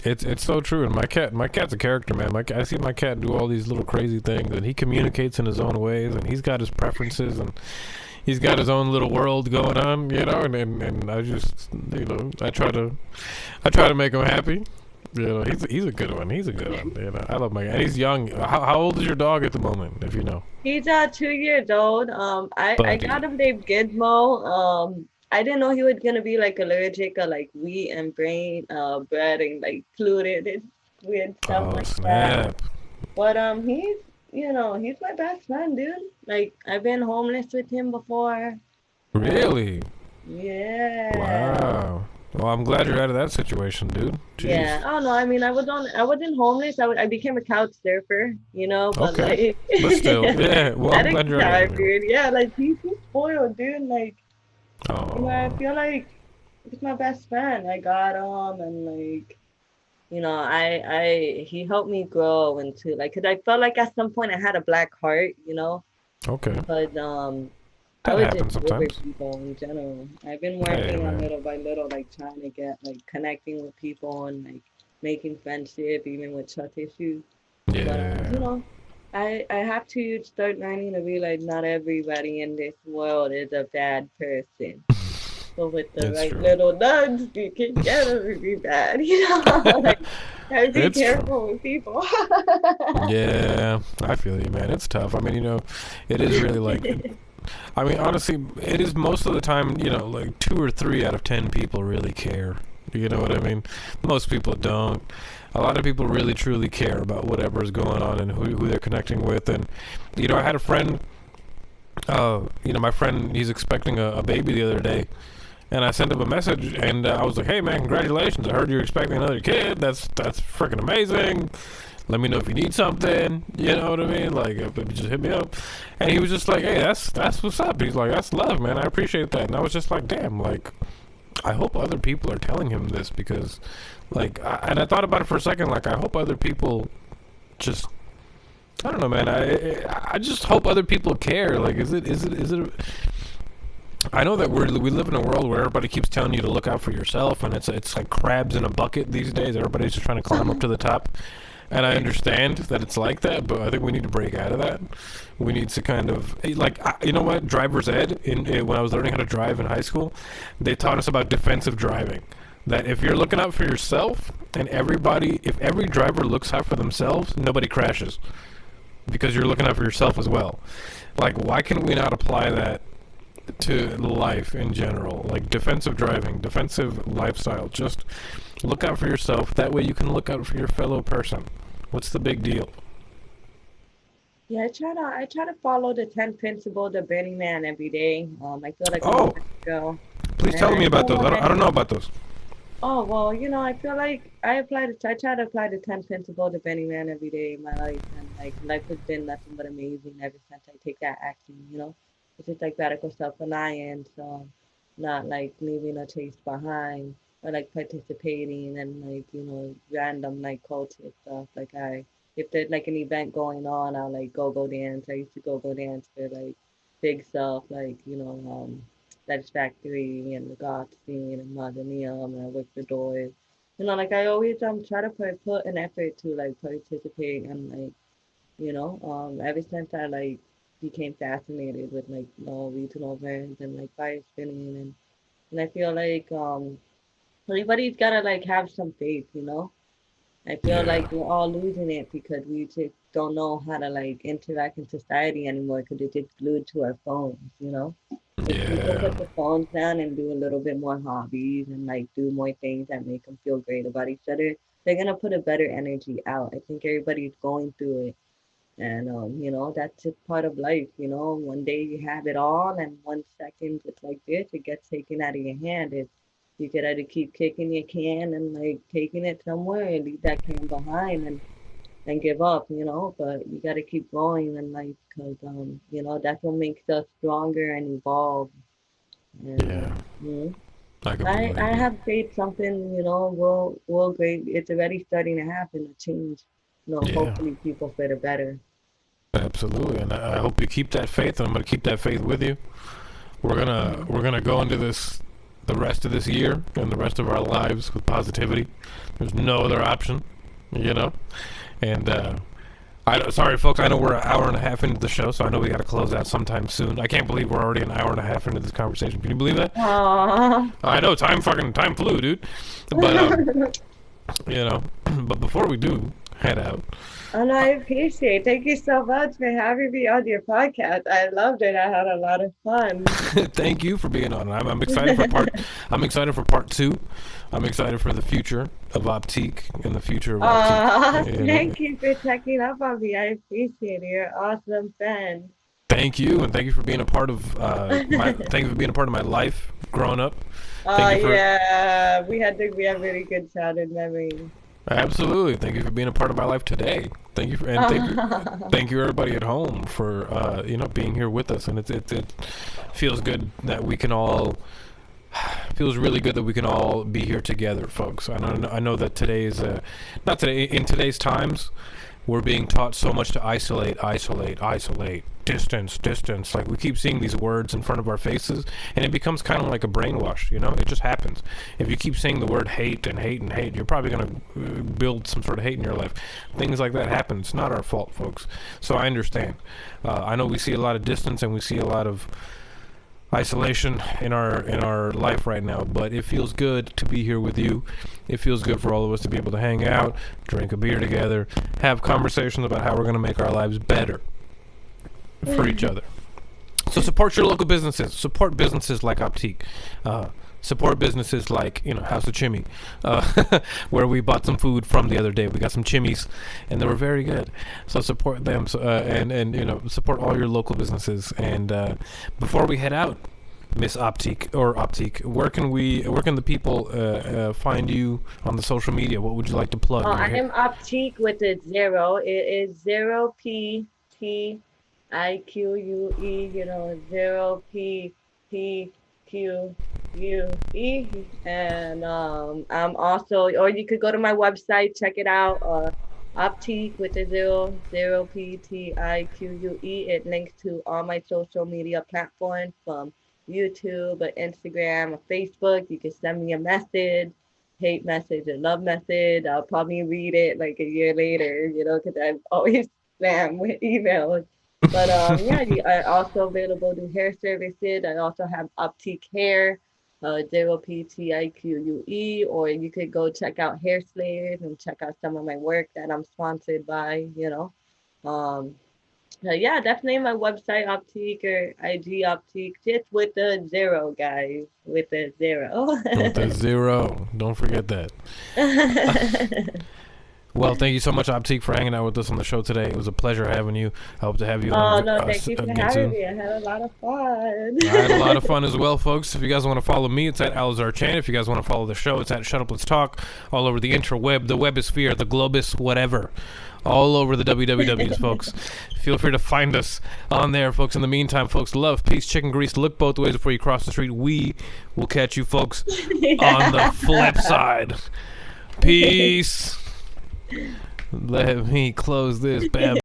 it's so true. And my cat's a character, man. I see my cat do all these little crazy things, and he communicates in his own ways, and he's got his preferences, and he's got his own little world going on, and I just I try to make him happy. He's a good one. He's a good one. I love my cat. And he's young. How old is your dog at the moment, if you know? He's 2 years old. I Buddy. got him named Gizmo. I didn't know he was gonna be like allergic or like wheat and brain bread and like gluten and weird stuff Oh like that. snap! But he's he's my best friend, dude. Like I've been homeless with him before. Um, Really? yeah. Wow. Well, I'm glad you're out of that situation, dude. Yeah, Jeez. I don't know. I mean, I wasn't homeless. I became a couch surfer, but Okay. like But still, yeah. Well, at I'm a glad you're out of that time, anyway. dude. Yeah, like he's spoiled, dude. Like, I Oh. feel like he's my best friend. I got him, and like, he helped me grow into like, cause I felt like at some point I had a black heart, Okay. but I That would just happens over sometimes. people in general. I've been Hey, working on man. little by little, like trying to get like connecting with people and like making friendship, even with trust issues. But Yeah. I have to start learning to realize not everybody in this world is a bad person. So with the It's right true. little nudge, you can get them to be bad, like gotta be It's true. careful with people. Yeah, I feel you, man. It's tough. I mean, it is really like, I mean, honestly, it is most of the time, like 2 or 3 out of 10 people really care. You know what I mean? Most people don't. A lot of people really truly care about whatever is going on and who they're connecting with. And, I had a friend, my friend, he's expecting a baby the other day. And I sent him a message, and I was like, "Hey, man, congratulations! I heard you're expecting another kid. That's freaking amazing. Let me know if you need something. You know what I mean? Like, just hit me up." And he was just like, "Hey, that's what's up." He's like, "That's love, man. I appreciate that." And I was just like, "Damn, like, I hope other people are telling him this because, like," and I thought about it for a second. Like, I hope other people just. I don't know, man. I just hope other people care. Like, is it? I know that we live in a world where everybody keeps telling you to look out for yourself, and it's like crabs in a bucket these days. Everybody's just trying to climb up to the top, and I understand that it's like that, but I think we need to break out of that. We need to kind of like you know what, driver's ed when I was learning how to drive in high school, they taught us about defensive driving. That if you're looking out for yourself, and if every driver looks out for themselves, nobody crashes because you're looking out for yourself as well. Like, why can we not apply that to life in general, like defensive driving, defensive lifestyle? Just look out for yourself. That way you can look out for your fellow person. What's the big deal? Yeah, I try to follow the 10 principles of Burning Man every day. I feel like I'm a Oh, good girl. please And tell I me about feel those. I don't like, know about those. oh, well, I feel like I try to apply the 10 principles of Burning Man every day in my life. And like life has been nothing but amazing ever since I take that action. It's just like radical self-reliance, not like leaving a chase behind or like participating and like, random like culture stuff. Like if there's like an event going on, I'll like go dance. I used to go dance for like big stuff like, Satisfactory and the goth scene and Mausoleum and I work the doors. Like I always try to put an effort to like participate and like, ever since I like became fascinated with like regional events and like fire spinning and I feel like everybody's gotta like have some faith. I feel Yeah, like we're all losing it because we just don't know how to like interact in society anymore because it's just glued to our phones. If people yeah, put the phones down and do a little bit more hobbies and like do more things that make them feel great about each other, they're gonna put a better energy out. I think everybody's going through it, and that's just part of life. One day you have it all, and 1 second it's like this, it gets taken out of your hand. You could either keep kicking your can and like taking it somewhere and leave that can behind and give up. But you got to keep going in life because that's what makes us stronger and evolve. And yeah. mhm. I I completely I agree. have faith something will great. It's already starting to happen, a change. Yeah, Hopefully people for the better. absolutely. And I hope you keep that faith, and I'm gonna keep that faith with you. Mhm. We're gonna go into the rest of this year and the rest of our lives with positivity. There's no other option, you know. And sorry, folks. I know we're an hour and a half into the show, so I know we got to close out sometime soon. I can't believe we're already an hour and a half into this conversation. Can you believe that? Aw. I know time flew, dude. But but before we do, head out. And I appreciate it. Thank you so much for having me on your podcast. I loved it. I had a lot of fun. Thank you for being on. I'm excited for part. I'm excited for part 2. I'm excited for the future of Optique and the future of Optique. Thank you for checking up on me. I appreciate it. You're an awesome fan. Thank you, and thank you for being a part of thank you for being a part of my life growing up. Yeah, we have really good childhood memories. Absolutely. Thank you for being a part of my life today. Thank you thank you everybody at home for being here with us. And it feels good that we can all feels really good that we can all be here together, folks. I know that in today's times, we're being taught so much to isolate, distance. Like, we keep seeing these words in front of our faces, and it becomes kind of like a brainwash, It just happens. If you keep saying the word hate, you're probably going to build some sort of hate in your life. Things like that happen. It's not our fault, folks. So I understand. I know we see a lot of distance, and we see a lot of isolation in our life right now, but it feels good to be here with you. It feels good for all of us to be able to hang out, drink a beer together, have conversations about how we're going to make our lives better for each other. So support your local businesses. Support businesses like Optique. Support businesses like, House of Chimmy, where we bought some food from the other day. We got some chimmies, and they were very good. So support them, and support all your local businesses. And before we head out, Miss Optique, where can the people find you on the social media? What would you like to plug? I am Optique with a 0. It is 0PTIQUE, 0PTQUE. And I'm also, or you could go to my website, check it out. Optique with a 0PTIQUE. It links to all my social media platforms, from YouTube, Instagram, Facebook. You can send me a message, hate message, or love message. I'll probably read it like a year later, because I'm always spam with emails. But I also available to hair services. I also have Optique Hair, 0PTIQUE, or you could go check out Hair Slayers and check out some of my work that I'm sponsored by, definitely my website, Optique, or IG Optique, just with the 0, guys, with the 0. With the 0. Don't forget that. Well, thank you so much, Optique, for hanging out with us on the show today. It was a pleasure having you. I hope to have you on. Thank you for having me. I had a lot of fun. I had a lot of fun as well, folks. If you guys want to follow me, it's at AlazarChan. If you guys want to follow the show, it's at ShutUpLetsTalk. All over the interweb, the webosphere, the globus, whatever. All over the WWWs, folks. Feel free to find us on there, folks. In the meantime, folks, love, peace, chicken grease. Look both ways before you cross the street. We will catch you, folks, on the flip side. Peace. Let me close this bad